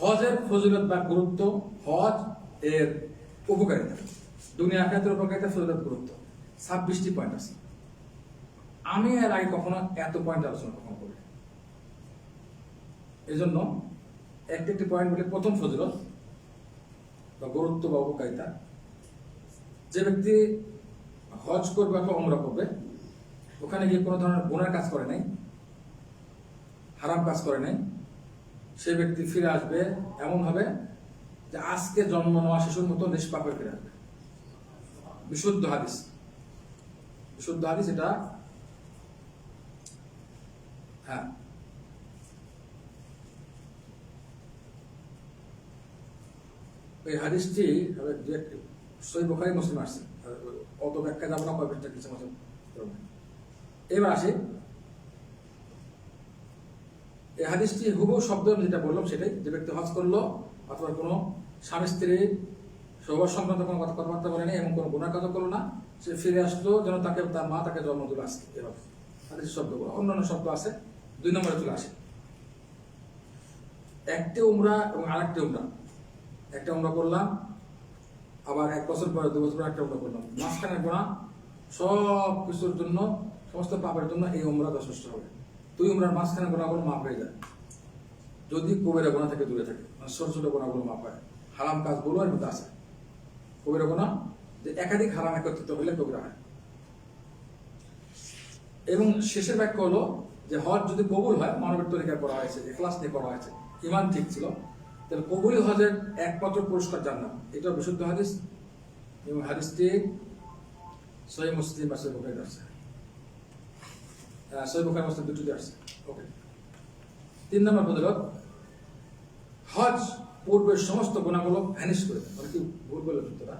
হজের ফজিলত বা গুরুত্ব, হজ এর উপকারিতা, দুনিয়া আখিরাতের উপকারিতা, ফজিলত, গুরুত্ব, 26টি পয়েন্ট আছে। আমি এর আগে কখনো এত পয়েন্ট আলোচনা কখনো করি। এই জন্য একটি পয়েন্ট বলে, প্রথম ফজিলত বা গুরুত্ব বা উপকারিতা, যে ব্যক্তি হজ করবে অথবা উমরা করবে, ওখানে গিয়ে কোনো ধরনের গুনার কাজ করে নাই, হারাম কাজ করে নাই, সে ব্যক্তি ফিরে আসবে এমন ভাবে যে আজকে জন্ম নেওয়া শিশুর মতো নিষ্পাপ হয়ে ফিরে আসবে। বিশুদ্ধ হাদিস, বিশুদ্ধ হাদিস এটা। হ্যাঁ, এই হাদিসটি সহিহ বুখারী মুসলিম আসছে, অত ব্যাখ্যা যাবো না, কয়েকটা কিছু মতো। এবার আসে এই হাদিসটি হুবহু শব্দ যেটা বললাম সেটাই, যে ব্যক্তি হজ করলো অথবা কোনো স্বামী স্ত্রী সহবাস সংক্রান্ত কোনো কথাবার্তা বলেনি, এমন কোনো গুনার কাজ করলো না, সে ফিরে আসলো যেন তাকে তার মা তাকে জন্ম দিল আজকে। এভাবে হাদিসের শব্দগুলো, অন্যান্য শব্দ আছে, 2 নম্বরে চলে আসে। একটি উমরা এবং আরেকটি উমরা, একটা উমরা করলাম, আবার 1 বছর পরে 2 বছর পরে একটা উমরা করলাম, মাঝখানে গোনা সব কিছুর জন্য, সমস্ত পাপের জন্য এই উমরা যথেষ্ট হবে। 2 উমরার মাঝখানে গোনাগুলো মাফ হয়ে যায়, যদি কবিরা গোনা থেকে দূরে থাকে, মানে ছোট ছোট গোনাগুলো মাফ হয়। হারাম কাজগুলো এর মধ্যে আছে, কবিরা গোনা যে একাধিক হারাম একত্রিত হলে কবিরা হয়। এবং শেষের বাক্য হলো যে হজ যদি কবুল হয়, মানবের তরিকায় করা হয়েছে, ইখলাস নিয়ে করা হয়েছে, ঈমান ঠিক ছিল, তাহলে কবুলি হজের একমাত্র পুরস্কার জান্নাত। এটা বিশুদ্ধ হাদিস, এবং হাদিসটি সহিহ মুসলিম বা সহিহ বুখারীতে আছে, সহিহ বুখারী মুসলিম দুটোতে আছে। ওকে, 3 নম্বর ফজিলত, হজ পূর্বের সমস্ত গুনাহগুলো ভ্যানিশ করে দেয়। মানে কি ভুল বলে না,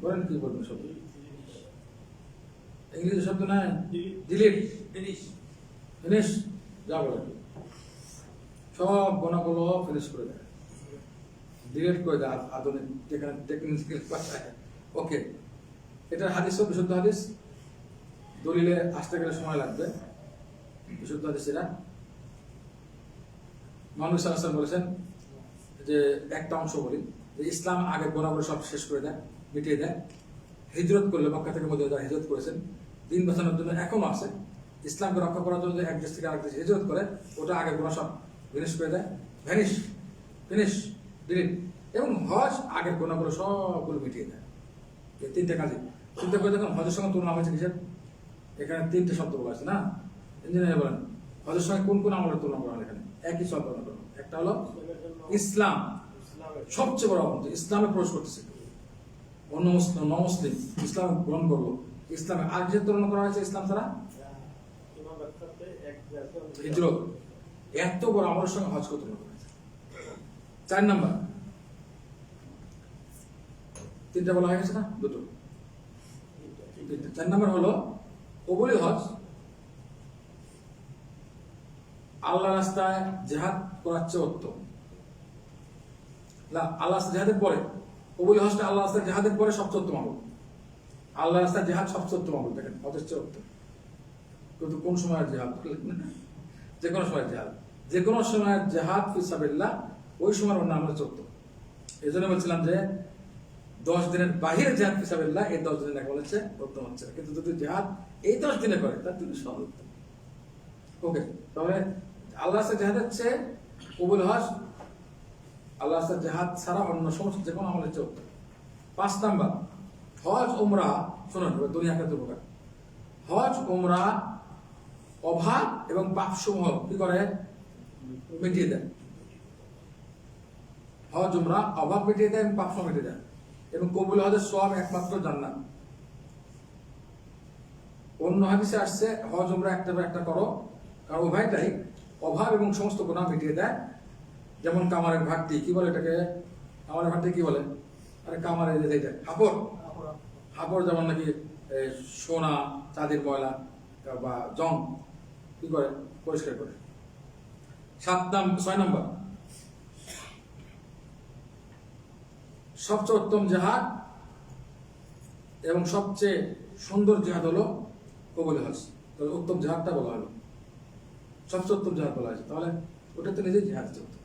বলেন কি বলবেন? শব্দ ইংরেজি শব্দ নাই, ডিলিট, ফিনিশ, যা বলে সব গুনাহগুলো ফিনিশ করে দেয়, ডিলিট করে দেয় আধুনিক টেকনিক্যাল ভাষায়। ওকে, এটা হাদিসও বিশুদ্ধ হাদিস, দলিলে আসতে গেলে সময় লাগবে, বিশুদ্ধ হাদিস এটা। মুহাম্মদ সাল্লাল্লাহু আলাইহি ওয়াসাল্লাম বলেছেন যে একটা অংশ বলি, যে ইসলাম আগের গুনাহগুলো সব শেষ করে দেয়, মিটিয়ে দেয়। হিজরত করলে, মক্কা থেকে মদিনা যারা হিজরত করেছেন, দিন বাঁচানোর জন্য এখনো আছে, ইসলামকে রক্ষা করার জন্য এক দেশ থেকে আরেক দেশে হিজরত করে, ওটা আগের গুনাহ সব ফিনিশ করে দেয়, ভ্যানিশ, ফিনিশ, ডিলিট। এবং হজ আগের গুনাহগুলো সবগুলো মিটিয়ে দেয়। এই 3টে কাজে চিন্তা করে দেখুন, হজের সঙ্গে তুলনা হয়েছে কিসের? এখানে 3টে শব্দ বলা আছে না? ইঞ্জিনিয়ার বলেন, হজের সঙ্গে কোন কোন আমলের তুলনা করা হয়? এখানে একই শব্দ তুলনা করা। একটা হলো ইসলাম, সবচেয়ে বড় আমল, ইসলামে প্রবেশ করতেছে, অন্য মুসলিম নমুসলিম ইসলাম গ্রহণ করলো, ইসলামে আর যে তুলনা করা হয়েছে ইসলাম ছাড়া হিজরত, এত বড় আমলের সঙ্গে হজকে তুলনা করা হয়েছে। 4 নম্বর, 3টে বলা হয়ে গেছে না, 2টো। 4 নম্বর হলো কবুলি হজ, আল্লাহ রাস্তায় জিহাদ করার চেয়ে উত্তম। আল্লাহ জিহাদের পরে কবুলি হজটা আল্লাহ রাস্তায় জিহাদের পরে সবচেয়ে উত্তম আমল। আল্লাহ রাস্তায় জিহাদ সবচেয়ে উত্তম আমল, দেখেন হজের চেয়ে উত্তম। কিন্তু কোন সময়ের জিহাদ? যে কোনো সময়ের জিহাদ, যে কোনো সময়ের জিহাদ ফি সাবিলিল্লাহ, ওই সময়ের অন্য আমলের চেয়ে উত্তম। এই জন্য বলছিলাম যে 10 দিনের বাহিরে জিহাদ ফি সাবিলিল্লাহ, এই 10 দিনের এক বলেছে উত্তম হচ্ছে না, কিন্তু যদি জিহাদ এই 10 দিনে করে তার তিনি সব উত্তম। ওকে, তাহলে আল্লাহ রাস্তায় জিহাদের চেয়ে কবুল হজ, আল্লাহ রাস্তায় জিহাদ ছাড়া অন্য সমস্ত যে কোনো আমলের চেয়ে উত্তম। 5 নাম্বার, হজ উমরা, শুনুন দুনিয়া আখিরাতের উপকার। হজ উমরা অভাব এবং পাপসমূহ কি করে? মিটিয়ে দেয়। হজ উমরা অভাব মিটিয়ে দেয় এবং পাপসমূহ মিটিয়ে দেয়। এবং কবুল হজের সওয়াব একমাত্র জান্নাত। অন্য হাদিসে আসছে হজ উমরা একটা একটা করো, কারণ উভয়টাই অভাব এবং সমস্ত গুনাহ মিটিয়ে দেয়। যেমন কামারের ঘাটতি, কি বলে এটাকে? কামারের ঘাটতি কি বলে? আরে কামারের যেটা হাপড়, হাপড় যেমন নাকি সোনা চাঁদির ময়লা বা জং কি করে? পরিষ্কার করে। 6 নম্বর, সবচেয়ে উত্তম জিহাদ এবং সবচেয়ে সুন্দর জিহাদ হলো কবুল হজ। তাহলে উত্তম জিহাদটা বলা হলো, সবচেয়ে উত্তম জিহাদ বলা হয়েছে, তাহলে ওটা তো নিজেই জিহাদ চলতো।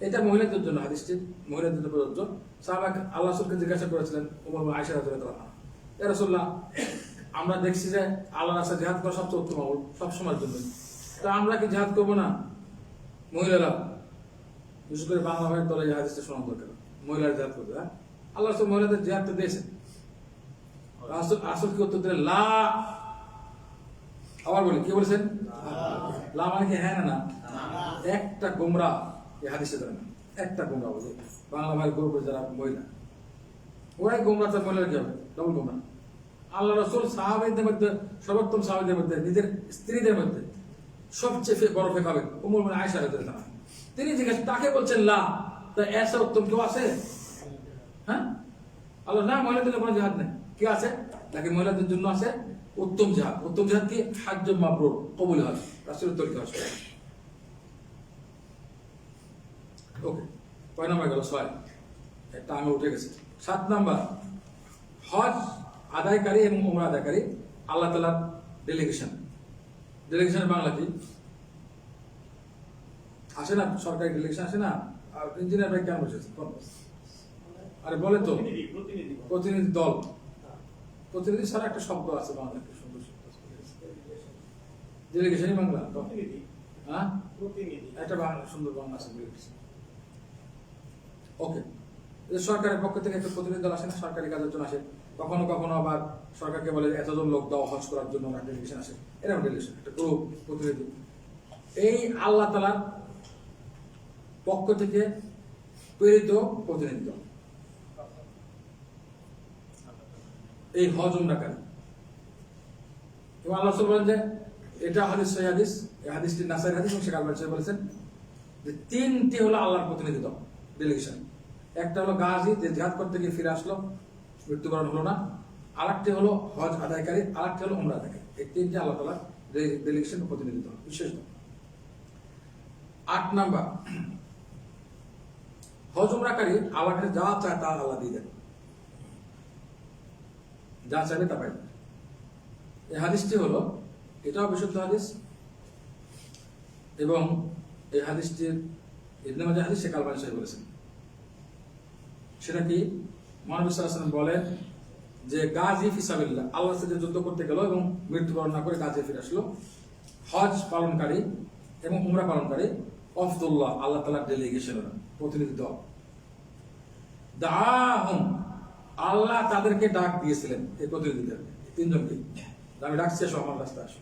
এটা মহিলাদের জন্য হাদিসটি মহিলাদের জন্য প্রযোজ্য। সাহাবা আল্লাহ রাসূলকে জিজ্ঞাসা করেছিলেন উমর ইবনে আয়েশা রাদিয়াল্লাহু আনহা, ইয়া রাসূলুল্লাহ, আমরা দেখছি যে আল্লাহর রাস্তায় জিহাদ করা সবচেয়ে উত্তম আমল সব সময়ের জন্য, তো আমরা কি জিহাদ করবো না? মহিলারা, বিশেষ করে বাংলা ভাইয়ের দলে এই হাদিসটা শোনা দরকার, মহিলারা জিহাদ করবে। হ্যাঁ, আল্লাহ রাসূল মহিলাদের জিহাদটা দিয়েছেন। রাসূল কি উত্তর দিলেন? লা। আবার বলি, কি বলেছেন? লা মানে কি হ্যাঁ না? একটা গোমরা এই হাদিসে ধরে না, একটা গোমরা বলে বাংলা ভাই গর্ব যারা মহিলা, ওরাই গোমরা, তার মহিলার কি হবে? ডবল গোমরা। আল্লাহ রাসূল সাহাবীদের মধ্যে, সর্বোত্তম সাহাবীদের মধ্যে, নিজের স্ত্রীদের মধ্যে সবচেয়ে বড় ফেক হবে উম্মে মুমিনিন আয়েশা রাদিয়াল্লাহু আনহা। তিনি জিজ্ঞেস, তাকে বলছেন লা, তা এসে উত্তম কেউ আছে? হ্যাঁ, আল্লাহ না, মহিলাদের জন্য কোনো জিহাদ নেই। কি আছে? নাকি মহিলাদের জন্য আছে উত্তম জিহাদ। উত্তম জিহাদ কি? হাজ্জ মাবরুর, কবুল হজ, রাসূলের তরিকা হজ। ওকে, কয় নাম্বার গেল? 6। একটা আমি উঠে গেছে। 7 নাম্বার, হজ আদায়কারী এবং উমরা আদায়কারী আল্লাহ তাআলার ডেলিগেশন। ডেলিগেশনের বাংলা কি? আসে না, সরকারি ডেলিগেশন আসে না? আর ইঞ্জিনিয়ার ভাই কেন বসেছে? আরে বলে তো, প্রতিনিধি দল। প্রতিনিধি ছাড়া একটা শব্দ আছে বাংলা, একটা সুন্দর শব্দ। ডেলিগেশনই বাংলা। হ্যাঁ, একটা বাংলা সুন্দর বাংলা আছে, ডেলিগেশন। ওকে, সরকারের পক্ষ থেকে একটা প্রতিনিধি দল আসে না, সরকারি কাজের জন্য আসে। কখনো কখনো আবার সরকারকে বলে এতজন লোক দাও হজ করার জন্য, একটা ডেলিগেশন আসে। এরকম ডেলিগেশন, একটা গ্রুপ প্রতিনিধি। এই আল্লাহ তাআলার পক্ষ থেকে প্রেরিত প্রতিনিধি দল এই হজ উমরাকারী। এবং আল্লাহ রাসূল বলেন যে এটা হাদিস, সহিহ হাদিস, এই হাদিসটি নাসাঈর হাদিস, এবং শেখ আলবানী সাহেব বলেছেন যে 3টি হলো আল্লাহর প্রতিনিধি দল, ডেলিগেশন। একটা হলো গাজী, যে জিহাদ করতে গিয়ে ফিরে আসলো, মৃত্যুবরণ হলো না। আরেকটি হলো হজ আদায়কারী, আরেকটি হলো উমরা আদায়কারী। এই 3টি আল্লাহ তাআলার ডেলিগেশন, প্রতিনিধি দল, বিশেষ দল। 8 নাম্বার, হজ উমরাকারী আল্লাহর কাছে যা চায় তা আল্লাহ দিয়ে দেন, যা চাইবে তা পাইবে। এই হাদিসটি হলো, এটাও বিশুদ্ধ হাদিস, এবং এই হাদিসটির ইবনে মাজাহ হাদিস, শেখ আলবানী সাহেব বলেছেন। সেটা কি? মহানবী সাল্লাল্লাহু আলাইহি ওয়াসাল্লাম বলেন যে গাজী ফিসাবিল্লাহ, আল্লাহর সাথে যুদ্ধ করতে গেল এবং মৃত্যুবরণ না করে গাজী ফিরে আসলো, হজ পালনকারী এবং উমরা পালনকারী আফদুল্লাহ, আল্লাহ তাআলার ডেলিগেশন, প্রতিনিধি দল। দাআহুম, আল্লাহ তাদেরকে ডাক দিয়েছিলেন, এই প্রতিনিধিদের 3জনকে, আমি ডাকছি এসো আমার রাস্তায় আসো।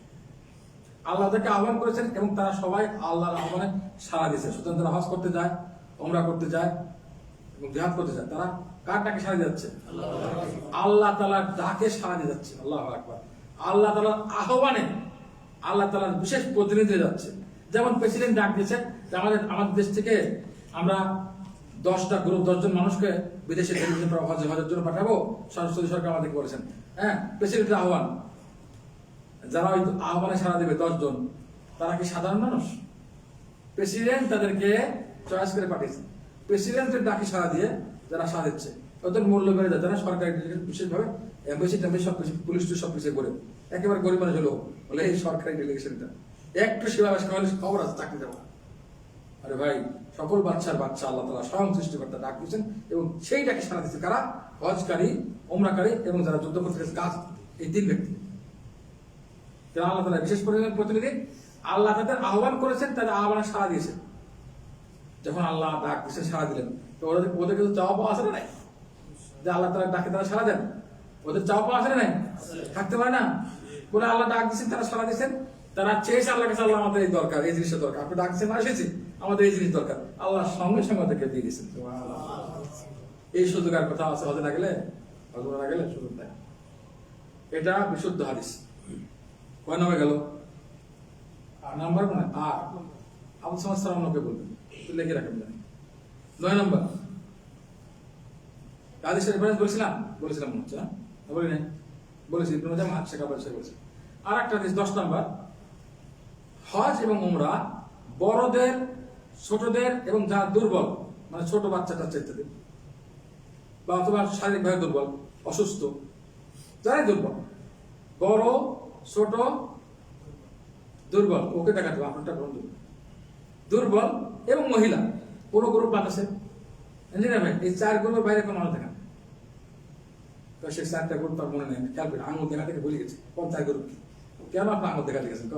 আল্লাহ তাদেরকে আহ্বান করেছেন এবং তারা সবাই আল্লাহর আহ্বানে সাড়া দিয়েছে। সুতরাং তারা হজ করতে যায়, উমরা করতে যায় এবং জিহাদ করতে যায়, তারা কার ডাকে সাড়া দিয়ে যাচ্ছে? আল্লাহ তাআলার ডাকে সাড়া দিয়ে যাচ্ছে। আল্লাহু আকবার। আল্লাহ তাআলার আহ্বানে আল্লাহ তাআলার বিশেষ প্রতিনিধি যাচ্ছে। যেমন প্রেসিডেন্ট ডাক দিয়েছে যে আমাদের দেশ থেকে আমরা 10টা গ্রুপ, 10 জন মানুষকে বিদেশে হজের জন্য পাঠাবো, সৌদি সরকার আমাদেরকে বলেছেন। হ্যাঁ, প্রেসিডেন্টের আহ্বান, যারা ওই আহ্বানে সাড়া দেবে 10 জন, তারা কি সাধারণ মানুষ? প্রেসিডেন্ট তাদেরকে চয়েস করে পাঠিয়েছেন। প্রেসিডেন্টের ডাকে সাড়া দিয়ে যারা সাড়া দিচ্ছে, ওদের মূল্য বেড়ে যায়। যারা সরকারি ডেলিগেশন, বিশেষভাবে এমবেসি টেম্বেসি সবকিছু, পুলিশ সবকিছু করে একেবারে গরিব মানুষ হলো বলে এই সরকারি ডেলিগেশনটা একটু সেবা খবর আছে, চাকরি দেওয়া। আরে ভাই, সকল বাচ্চার বাচ্চা আল্লাহ তাআলা স্বয়ং সৃষ্টিকর্তা ডাক দিয়েছেন, এবং সেই ডাকে সাড়া দিচ্ছে কারা? হজকারী, উমরাকারী এবং যারা যুদ্ধ করতে গেছে গাছ, এই 3 ব্যক্তি। আল্লাহ তাআলা বিশেষ প্রতিনিধি, আল্লাহ তাদের আহ্বান করেছেন, তাদের আহ্বানে সাড়া দিয়েছেন। যখন আল্লাহ ডাক দিয়েছেন, সাড়া দিলেন, তো ওদের কিন্তু চাওয়া পাওয়া আছে না নাই? যে আল্লাহ তাআলা ডাকে তারা সাড়া দেন, ওদের চাওয়া পাওয়া আছে না নাই? থাকতে পারে না? বলে আল্লাহ ডাক দিয়েছেন, তারা সাড়া দিয়েছেন, তারা চেয়েছে আল্লাহ কাছে, আল্লাহ আমাদের এই দরকার, এই জিনিসটা দরকার, আপনি ডাকছেন, এসেছি, আমাদের এই জিনিস দরকার। আল্লাহ সঙ্গে সঙ্গে ওদেরকে দিয়ে দিয়েছেন। এই সুযোগ আর কোথাও আছে? হজে না গেলে, হজে না গেলে সুযোগ দেয়। এটা বিশুদ্ধ হাদিস। কয় নাম্বার গেল? নাম্বার মানে আর আবু সামাদ সালাম লোকে বলবেন, লিখে রাখেন। 9 নাম্বার, হাদিসের রেফারেন্স বলেছিলাম মনে হচ্ছে না, বলি নাই? বলেছি, ইবনে মাজাহ, শেখ আলবানী সাহেব বলেছেন। আর একটা হাদিস 10 নাম্বার, হজ এবং উমরা বড়দের, ছোটদের এবং যারা দুর্বল, মানে ছোট বাচ্চাটা ইত্যাদি, বা অথবা শারীরিকভাবে দুর্বল, অসুস্থ, যারাই দুর্বল, বড়, ছোট, দুর্বল, ওকে দেখাতে হবে, আপনারটা গ্রহণ দুর্বল এবং মহিলা, কোনো গ্রুপ বাদ আছে? ইঞ্জিনিয়ার ভাই, এই 4 গ্রুপের বাইরে কোনো মানুষ দেখা না। তো সেই 4টা গ্রুপ তার মনে নেই, খেয়াল করি আঙুল দেখা থেকে ভুলে গেছি কোন 4 গ্রুপ কি। কেন আপনি আঙুল দেখাতে গেছেন?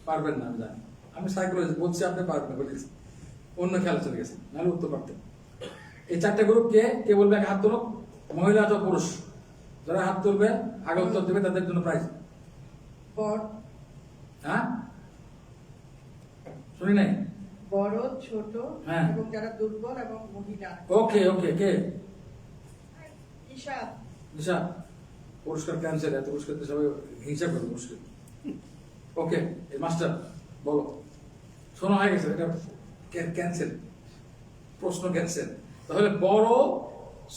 পারবেন না, আমি জানি। আমি সাইকোলজি বলছি, আপনি পারবেন না বলে গেছি, অন্য খেয়াল চলে গেছে, নাহলে উত্তর পারতেন। এই 4টা গ্রুপ কে কে বলবে? এক হাত তুলুক, মহিলা অথবা পুরুষ। যারা হাত তুলবে আগে উত্তর দেবে তাদের জন্য প্রাইজ। হ্যাঁ, শুনি নাই? বড়, ছোট, হ্যাঁ, এবং যারা দুর্বল এবং মহিলা। ওকে ওকে, কে? ঈশা। ঈশা, পুরস্কার ক্যান্সেল, এত পুরস্কার তো সবাই হিসাব করে মুশকিল। ওকে, এই মাস্টার বলো, শোনা হয়ে গেছে, এটা ক্যান্সেল, প্রশ্ন ক্যান্সেল। তাহলে বড়,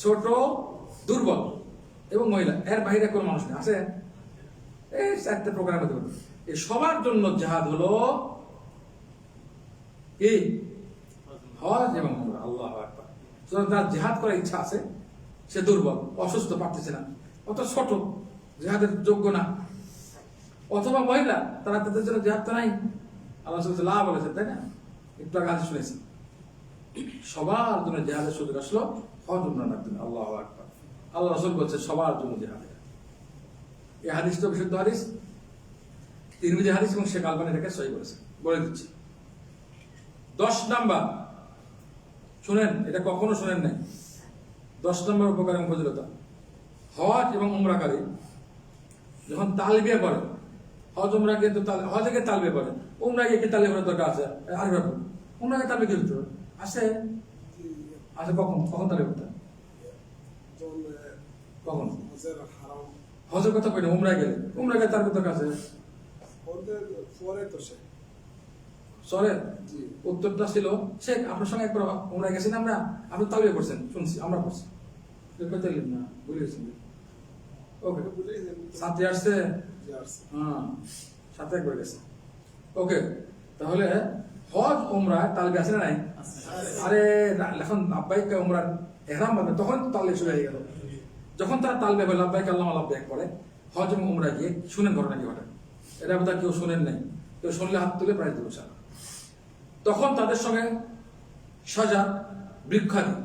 ছোট, দুর্বল এবং মহিলা, এর বাইরে কোনো মানুষ নেই আছে? এই 4টে প্রোগ্রামে দেবেন। এই সবার জন্য জিহাদ হলো কি? হজ এবং উমরা। আল্লাহু আকবার। সুতরাং তার জিহাদ করার ইচ্ছা আছে, সে দুর্বল, অসুস্থ, পারতেছে না, অত ছোট, জিহাদের যোগ্য না, অথবা মহিলা, তারা তাদের জন্য জিহাদ তো নাই। আল্লাহ লাভ বলেছে, তাই না? একটু আগে হাদিস শুনেছি, সবার জন্য জিহাদের সুযোগ আসলো হজ উমরা না দিন। আল্লাহু আকবার। আল্লাহ রাসূল বলছে সবার জন্য জিহাদ। এই হাদিসটা বিশুদ্ধ হাদিস, তিরমিজি হাদিস, এবং শেখ আলবানী এটাকে সহিহ বলেছে। বলে দিচ্ছি 10 নাম্বার, শুনেন, এটা কখনো শুনেন নাই। 10 নম্বর উপকার এবং ফজিলতা, হজ এবং উমরাকারী যখন তালবিয়া করে, হজ উমরা গিয়ে তো হজে গিয়ে তালবিয়া করে, উমরা গিয়ে কি তালবিয়া করার দরকার আছে? আরে বাবু, উমরা গিয়ে তালবিয়া কি হতে হবে? আছে আছে, কখন কখন তালবিয়া করতে? কখন? হজের কথা কই না, উমরা গেলে, উমরা গিয়ে তালবিয়া দরকার আছে? সরে উত্তরটা ছিল, শেখ আপনার সঙ্গে একবার উমরা গেছি না আমরা, আপনি তালবিয়া করছেন, শুনছি, আমরা করছি না, ভুলে গেছেন। ওকে, সাথে আসছে, হ্যাঁ, সাথে একবার গেছে। ওকে, তাহলে হজ উমরা তালবিয়া আছে না নাই? আরে এখন লাব্বাইক উমরার ইহরাম বাঁধবে, তখন তালবিয়া শুরু হয়ে গেল। যখন তারা তালবিয়া বলে লাব্বাইক আল্লাহুম্মা লাব্বাইক পড়ে, হজ এবং উমরা গিয়ে শুনেন ঘটনা কি ঘটে, এটা বোধহয় কেউ শুনেন নাই, কেউ শুনলে হাত তুলে প্রায় দেবো। তখন তাদের সঙ্গে সাজা, বৃক্ষাদি,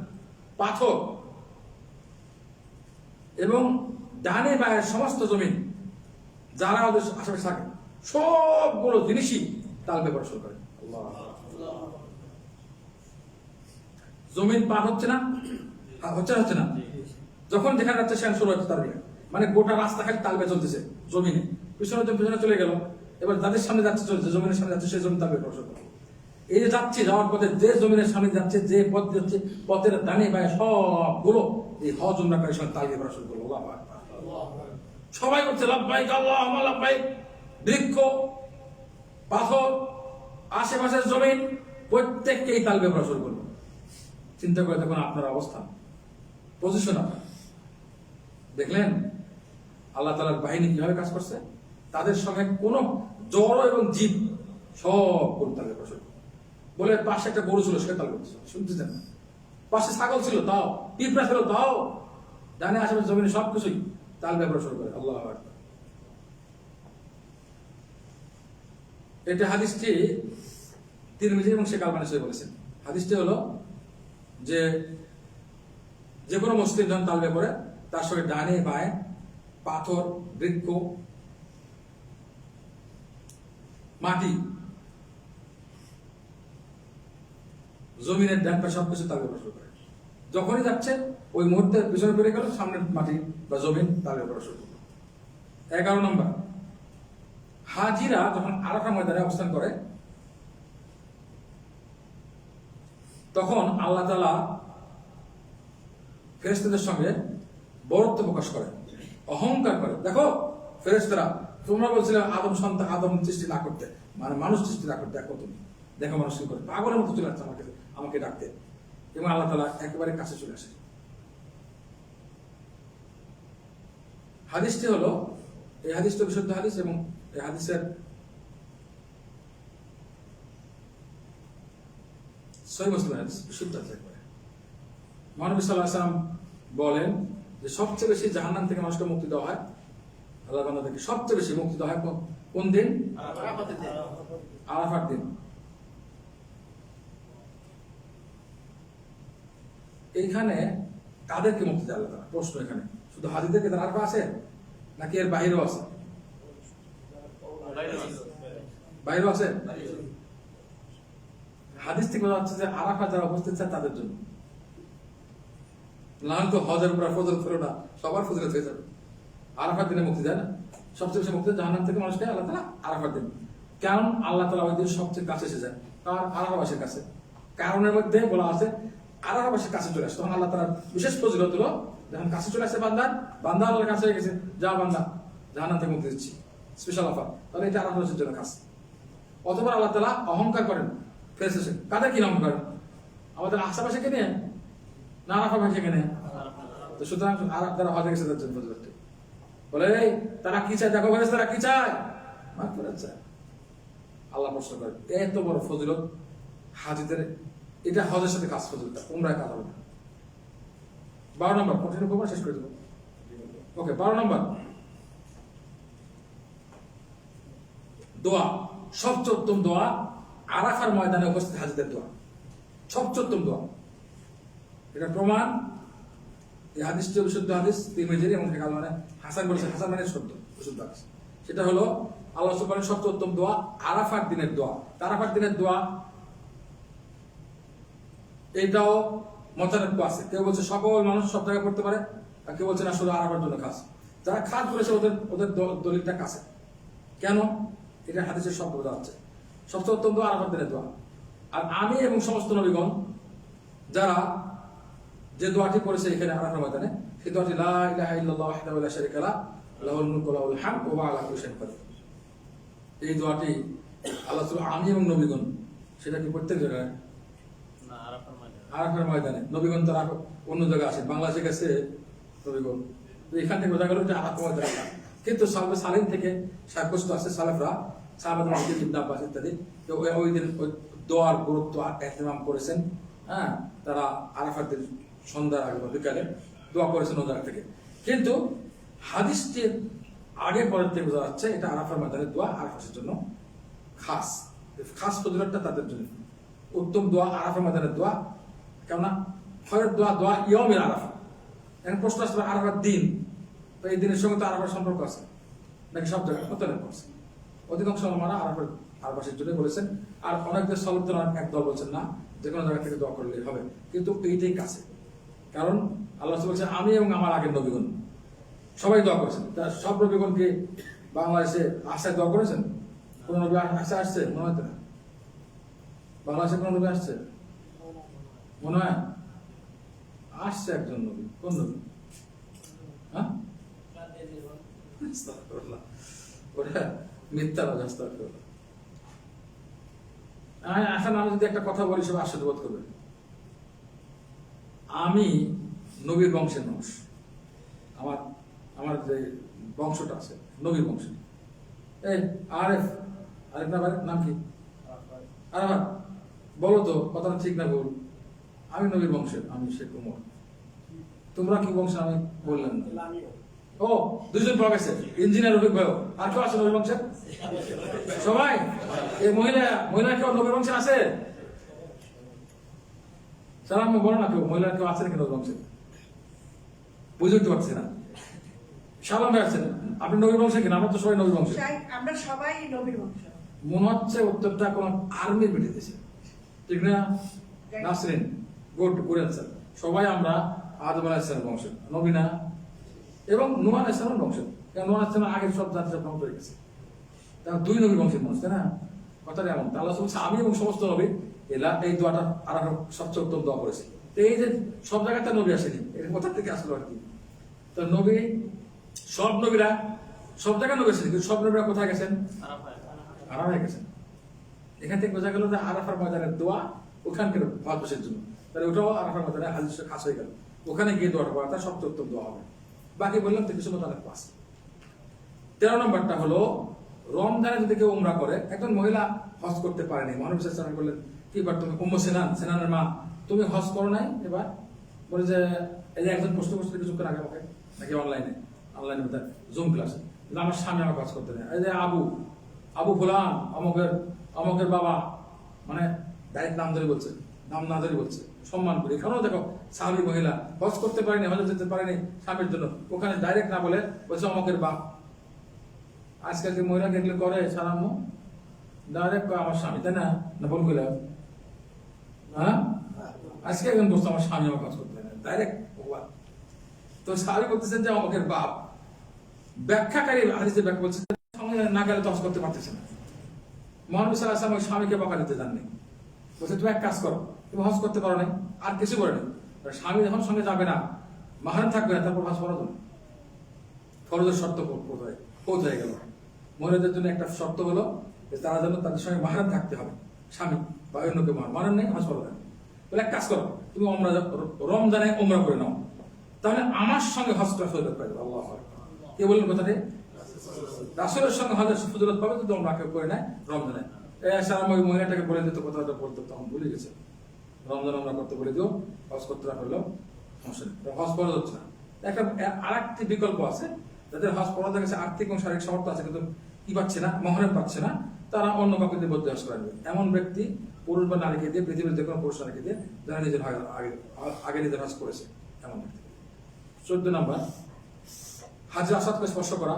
পাথর এবং ডানে বায়ের সমস্ত জমিন, যারা ওদের আশেপাশে থাকে, সবগুলো জিনিসই তালবিয়া পড়া শুরু করে। জমিন পার হচ্ছে না, হচ্ছে না, যখন যেখানে যাচ্ছে সেখানে শুরু হচ্ছে তালবিয়া, মানে গোটা রাস্তা খালি তালবিয়া চলতেছে জমিনে, পিছনে চলে গেল, এবার যাদের সামনে যাচ্ছে চলছে, জমিনের সামনে যাচ্ছে, সেই জমি তালবিয়া পড়া শুরু করে। এই যে যাচ্ছে, যাওয়ার পথে যে জমিনের সামনে যাচ্ছে, যে পথ যাচ্ছে, পথের ডানে বায়ে সবগুলো এই হজ উমরাকারীর সঙ্গে তালবিয়া পড়া শুরু করলো। আল্লাহু আকবার। সবাই করছে লাব্বাইক আল্লাহুম্মা লাব্বাইক, বৃক্ষ, পাথর, আশেপাশের জমিন, প্রত্যেককেই তালবিয়া পড়া শুরু করলো। চিন্তা করে দেখুন আপনার অবস্থা, পজিশন আপনার। দেখলেন আল্লাহ তাআলার বাহিনী কিভাবে কাজ করছে? তাদের সঙ্গে কোনো জড় এবং জীব সব গরু তালবিয়া পড়া শুরু করলো। বলে পাশে একটা গরু ছিল, সে তালবিয়া করছে, শুনতেছেন? পাশে ছাগল ছিল তাও, পিঁপড়া ছিল তাও, ডানে আশেপাশে জমিনে সবকিছুই তালবিয়া পড়া শুরু করে। আল্লাহু আকবার। এটা হাদিসটি তিরমিজি এবং শেখ আলবানী সহিহ বলেছেন। হাদিসটি হলো যে কোনো মুসলিম যখন তালবিয়া পড়ে, তার সঙ্গে ডানে বায়ে পাথর, বৃক্ষ, মাটি, জমিনের ডান পাশে সবকিছু তালবিয়া পড়া শুরু করে। যখনই যাচ্ছে ওই মুহূর্তে পিছনে পড়ে গেল, সামনের মাটি বা জমিন তালবিয়া পড়া শুরু করলো। 11 নম্বর, হাজিরা যখন আরাফা ময়দানে অবস্থান করে, তখন আল্লাহ তাআলা ফেরেশতাদের সঙ্গে বরত্ব প্রকাশ করে, অহংকার করে। দেখো ফেরেশতারা, তোমরা বলছিলে আদম সৃষ্টি না করতে, মানে মানুষ সৃষ্টি না করতে, দেখো তুমি, দেখো মানুষ কি করে, পাগলের মতো চলে আসছে আমাকে ডাকতে, এবং আল্লাহ তাআলা একেবারে কাছে চলে আসে। হাদিসটি হলো, এই হাদিসটা বিশুদ্ধ হাদিস, এবং এই হাদিসের সহিহ মুসলিম হাদিস, বিশুদ্ধ হাদিস। মহানবী সাল্লাল্লাহু আলাইহি ওয়াসাল্লাম বলেন যে সবচেয়ে বেশি জাহান্নাম থেকে মানুষকে মুক্তি দেওয়া হয়, আল্লাহ বান্দাদেরকে সবচেয়ে বেশি মুক্তি দেওয়া হয় কোন দিন? আরাফার দিন। এইখানে কাদেরকে মুক্তি দেয় আল্লাহ তাআলা? প্রশ্ন এখানে শুধু হাজিদেরকে তার আরফা আছে নাকি এর বাহিরেও আছে? বাহিরেও আছে। হাদিস থেকে বোঝা যাচ্ছে যে আরাফা যারা উপস্থিত চায় তাদের জন্য। লাল তো হজের উপর ফজল ফেরো না, সবার ফজিলত হয়ে যাবে। আরাফার দিনে মুক্তি দেয় না, সবচেয়ে বেশি মুক্তি জাহান্নাম থেকে মানুষকে আল্লাহ তাআলা আরাফার দিন। কারণ আল্লাহ তাআলা ওই দিন সবচেয়ে কাছে এসে যায়, কার আরাফাবাসীর কাছে। কারণের মধ্যে বলা আছে আরাফাবাসীর কাছে চলে আসে, তখন আল্লাহ তাআলার বিশেষ ফজিলত হলো যখন কাছে চলে আসে বান্দা আল্লাহর কাছে হয়ে গেছে, যা বান্দা জাহান্নাম থেকে মুক্তি দিচ্ছি, স্পেশাল অফার। তাহলে এটা আরাফাবাসীর জন্য কাছে। অথবা আল্লাহ তাআলা অহংকার করেন ফেরেশতাদের, কাদের কি অহংকার? আমাদের আশেপাশেকে নিয়ে না আরাফাবাসীকে নিয়ে? তো সুতরাং আরব যারা হজে গেছে তাদের জন্য ফজিলত। বলে তারা কি চায় দেখো, তারা কি চায়? মাগফিরাত চায়। আল্লাহ প্রশ্ন করে এত বড় ফজিলত হাজিদের, এটা হজের সাথে কাজ ফজিলত, উমরায় কাজ হবে না। 12 নম্বর কন্টিনিউ করবো, শেষ করে দেবো। ওকে, 12 নম্বর দোয়া। সবচেয়ে উত্তম দোয়া আরাফার ময়দানে উপস্থিত হাজিদের দোয়া, সবচেয়ে উত্তম দোয়া। এটা প্রমাণ, এই হাদিসটি বিশুদ্ধ হাদিস, তিরমিজির, এবং মানে হাসান বলেছেন, হাসান মানে শুদ্ধ বিশুদ্ধ হাদিস। সেটা হলো আল্লাহ সুবহানাহু সবচেয়ে উত্তম দোয়া আরাফার দিনের দোয়া। আরাফার দিনের দোয়া এইটাও মতানৈক্য আছে। কেউ বলছে সকল মানুষ সব জায়গায় পড়তে পারে, আর কেউ বলছে না শুধু আরাফার জন্য খাস। যারা খাস বলেছে ওদের দলিলটা কাছে। কেন? এটা হাদিসের শব্দ বোঝা যাচ্ছে। সবচেয়ে উত্তম দোয়া আরাফার দিনের দোয়া। আর আমি এবং সমস্ত নবীগণ যারা যে দোয়াটি করেছে এখানে আরাফার ময়দানে, সেই দোয়াটি লা ইলাহা ইল্লাল্লাহু ওয়াহদাহু লা শারীকা লাহু লাহুল মুলকু ওয়া লাহুল হামদু ওয়া হুয়া আলা কুল্লি শাইইন কাদির। এই দোয়াটি আল্লাহ সুবহানাহু আমি এবং নবীগণ, সেটা কি প্রত্যেক জায়গায়? না, আরাফার ময়দানে। নবীগণ তো অন্য জায়গায় আসেন, বাংলাদেশে গেছে নবীগণ, তো এখান থেকে বোঝা গেল যে আরাফার ময়দানে। কিন্তু সালফে সালিম থেকে সাব্যস্ত আছে, সালেফরা সাহাবায়ে রাসূল ইবনে আব্বাস ইত্যাদি ওই দিন দোয়ার গুরুত্ব ইহতিমাম করেছেন। হ্যাঁ, তারা আরাফার দিন সন্ধ্যার আগে বা বিকালে দোয়া করেছেন ওই জায়গা থেকে। কিন্তু হাদিসটির আগে পরের থেকে বোঝা যাচ্ছে এটা আরাফার ময়দানের দোয়া, আরাফার জন্য খাস ফজিলতটা তাদের জন্য। উত্তম দোয়া আরাফার ময়দানের দোয়া, কেননা খয়রের দোয়া ইয়মের আরাফা। এখন প্রশ্ন আসলে আরাফার দিন, তো এই দিনের সঙ্গে তো আরাফার সম্পর্ক আছে নাকি সব জায়গায়? মতলব করছে অধিকাংশ ওলামারা আরাফার জন্য বলেছেন। আর অনেকদের সলবদের একদল বলছেন না, যে কোনো জায়গা থেকে দোয়া করলেই হবে। কিন্তু এইটাই কাছে, কারণ আল্লাহ বলছে আমি এবং আমার আগের নবীগণ সবাই দোয়া করেছেন। সব নবীগণকে বাংলাদেশে আশায় দোয়া করেছেন? কোন নবী আশা আসছে? মনে হয় না। বাংলাদেশে কোন নবী আসছে? মনে হয় আসছে একজন নবী। কোন নবী? হ্যাঁ, ওটা মিথ্যা রাজা। এখন আমি যদি একটা কথা বলি সব আশ্চর্য বোধ করবে। আমি নবীর বংশের মানুষ, আমার যে বংশটা আছে নবীর বংশ। এই আরেফ না ভাই, নাম কি? আরাফাত। বলো তো কথাটা ঠিক না ভুল? আমি নবীর বংশের, আমি শেখ উমর। তোমরা কি বংশের? আমি বললাম না। ও, দুজন প্রফেসর, ইঞ্জিনিয়ার রফিক ভাই। আর কেউ আছে নবীর বংশের? সবাই? এই মহিলা কেউ নবীর বংশের আছে? সালাম বলো না, কেউ মহিলা কেউ আছে নাকি নবীর বংশের? বুঝে উঠতে পারছি না। সালাম ভাই আছেন, আপনি নবীর বংশের কিনা? আমরা তো সবাই নবীর বংশের। আমরা সবাই নবীর বংশ। মনে হচ্ছে উত্তরটা কোন আর্মির বেটে দিয়েছে, ঠিক না? Nasrin, good answer. সবাই আমরা আদম আলাইহিস সালামের বংশের, নবী না? এবং নূহ আলাইহিস সালামের বংশের। কারণ নূহ আলাইহিস সালাম আগের সব জাতি সব ধ্বংস হয়ে গেছে, তারা দুই নবীর বংশের মানুষ, তাই না? কথাটা এমন। আল্লাহ বলছে আমি এবং সমস্ত নবী এই দোয়াটা আর সবচেয়ে উত্তম দোয়া করেছে। এই যে সব জায়গাতে নবী আসেনি, এর কথা থেকে আসলো আর কি। তো নবী, সব নবীরা সব জায়গায় নবী এসেছেন, কিন্তু সব নবীরা কোথায় গেছেন? আরাফায় গেছেন। এখান থেকে বোঝা গেল যে আরাফার ময়দানের দোয়া ওখানকার ভারতবর্ষের জন্য, তাহলে ওটাও আরাফার ময়দানে হাদিস খাস হয়ে গেল। ওখানে গিয়ে দোয়াটা করা তার সবচেয়ে উত্তম দোয়া হবে। বাকি বললাম তো কিছু মতো অনেক পাস। 13 নম্বরটা হলো রমজানে যদি কেউ উমরা করে, একজন মহিলা হজ করতে পারেনি, মহানবী সাল্লাল্লাহু আলাইহি ওয়াসাল্লাম বললেন কি বার তুমি উম্মে সিনানের মা, তুমি হজ করো নাই এবার? বলে যে এই যে একজন প্রশ্ন করছিল কিছুক্ষণ আগে আমাকে, নাকি অনলাইনে জুম ক্লাসে, আমার স্বামী আমাকে হজ করতে নেয়। এই যে আবু ফুলান অমকের বাবা, মানে ডাইরেক্ট নাম ধরে বলছে, নাম না ধরে বলছে, সম্মান করি। এখানেও দেখো সাহাবী মহিলা হজ করতে পারেনি, হজে যেতে পারেনি স্বামীর জন্য, ওখানে ডাইরেক্ট না বলে বলছে অমকের বাপ। আজকাল যে মহিলা দেখলে করে সারাম্য ডাইরেক্ট আমার স্বামী, তাই না? না বল গেলাম, হ্যাঁ আজকে একজন বলছে আমার স্বামী আমার কাজ করতে পারে ডাইরেক্ট ভগবান। তো সাহাবী বলতেছেন যে অমকের বাপ। ব্যাখ্যাকারী হাদিসের ব্যাখ্যা বলছে না গেলে তো হজ করতে পারতেছে না। মহানবী সাল্লাল্লাহু আলাইহি ওয়াসাল্লাম স্বামীকে বকা দিতে জাননি, বলছে তুমি এক কাজ করো, তুমি হজ করতে পারো নাই, আর কিছু করে নেই, স্বামী যখন সঙ্গে যাবে না, মাহরাম থাকবে না, তারপর হজ ফরজ না। ফরজের শর্ত পৌঁছে গেল। মহিলাদের জন্য একটা শর্ত হলো যে তারা যেন তাদের সঙ্গে মাহরাম থাকতে হবে, স্বামী বা অন্য কেউ মাহরাম নেই, হজ ফরজ না। বলে এক কাজ করো, তুমি রমজানে ওমরা করে নাও, তাহলে আমার সঙ্গে হজটা ফজিলত পাবে। আল্লাহু আকবার। কে বললেন কথাটি? রাসূলের সঙ্গে হজের ফজিলত পাবে যদি ওমরা কেউ করে নেয় রমজানে। ওই মহিলাটাকে বলে দিত, কথাটা বলতো, তখন ভুলে গেছে। রমজান ওমরা করতে বলে দিও, হজ করতে না পারলেও সমস্যা নেই, হজ ফরজ হচ্ছে না। একটা আরেকটি বিকল্প আছে, যাদের হজ ফরজ হয়ে গেছে, আর্থিক এবং শারীরিক সামর্থ্য আছে কিন্তু কি পাচ্ছে না, মহরম পাচ্ছে না, তারা অন্য কাউকে দিয়ে বদ্ধ হজ করাবে। এমন ব্যক্তি পুরুষ বা নারীকে দিয়ে, পৃথিবীর যে কোনো পুরুষ নারীকে দিয়ে, যারা নিজের আগে নিজের হজ করেছে এমন ব্যক্তি। 14 নম্বর, হাজে আসাদকে স্পর্শ করা,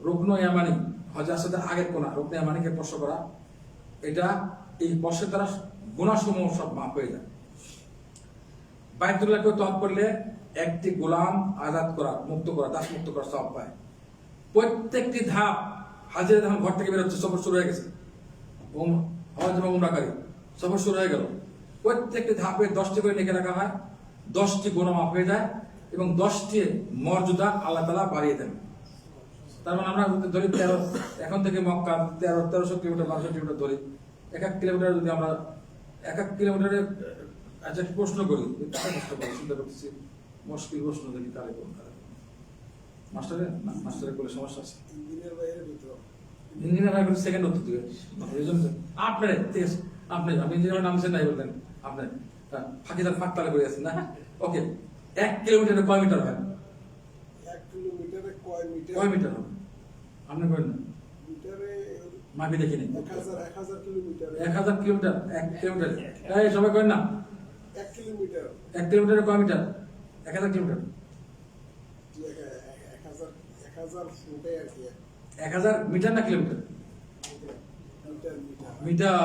রুকন ইয়ামানি, হজে আসাদের আগের কোনা রুকন ইয়ামানিকে স্পর্শ করা, এটা এই স্পর্শের দ্বারা গুনাহসমূহ সব মাফ হয়ে যায়। বাইতুল্লাহকে তওয়াফ করলে একটি গোলাম আজাদ করা, মুক্ত করা, দাস মুক্ত করা সওয়াব পায়। প্রত্যেকটি ধাপ, হাজিরা যখন ঘর থেকে বেরোচ্ছে, সফর শুরু হয়ে গেছে, হজ এবং উমরাকারী সফর শুরু হয়ে গেল, প্রত্যেকটি ধাপে 10টি করে লিখে রাখা হয়, 10টি গুনাহ মাফ হয়ে যায় এবং 10টি মর্যাদা আল্লাহ তাআলা বাড়িয়ে দেন। তার মানে আমরা ধরি 13, এখন থেকে মক্কা 1300 কিলোমিটার, 1200 কিলোমিটার ধরি, এক কিলোমিটার যদি আমরা এক কিলোমিটারে আচ্ছা প্রশ্ন করি, চিন্তা করতেছি, মুশকিল প্রশ্ন দেখি কারে কোন মাস্টারের কোলে সমস্যা আছে, ইঞ্জিনিয়ার ভাই সেকেন্ড উত্তর দিবে, এই জন্য আপনার ঠিক আছে, আপনি ইঞ্জিনিয়ার নামছেন নাই বলতেন, আপনি ফাঁকিদার ফাঁক তালে করে আছেন না। ওকে, 1 কিলোমিটারে কয় মিটার হয়? 1 কিলোমিটারে কয় মিটার হবে আপনি করেন না? মিটারে মাপি দেখিনি। 1000 কিলোমিটার। 1000 কিলোমিটার 1 কিলোমিটার, এই সবাই করেন না? 1 কিলোমিটার। 1 কিলোমিটারে কয় মিটার? 1000 কিলোমিটার। 1000 ফুটে আর কি। 1000 মিটার না কিলোমিটার? মিটার।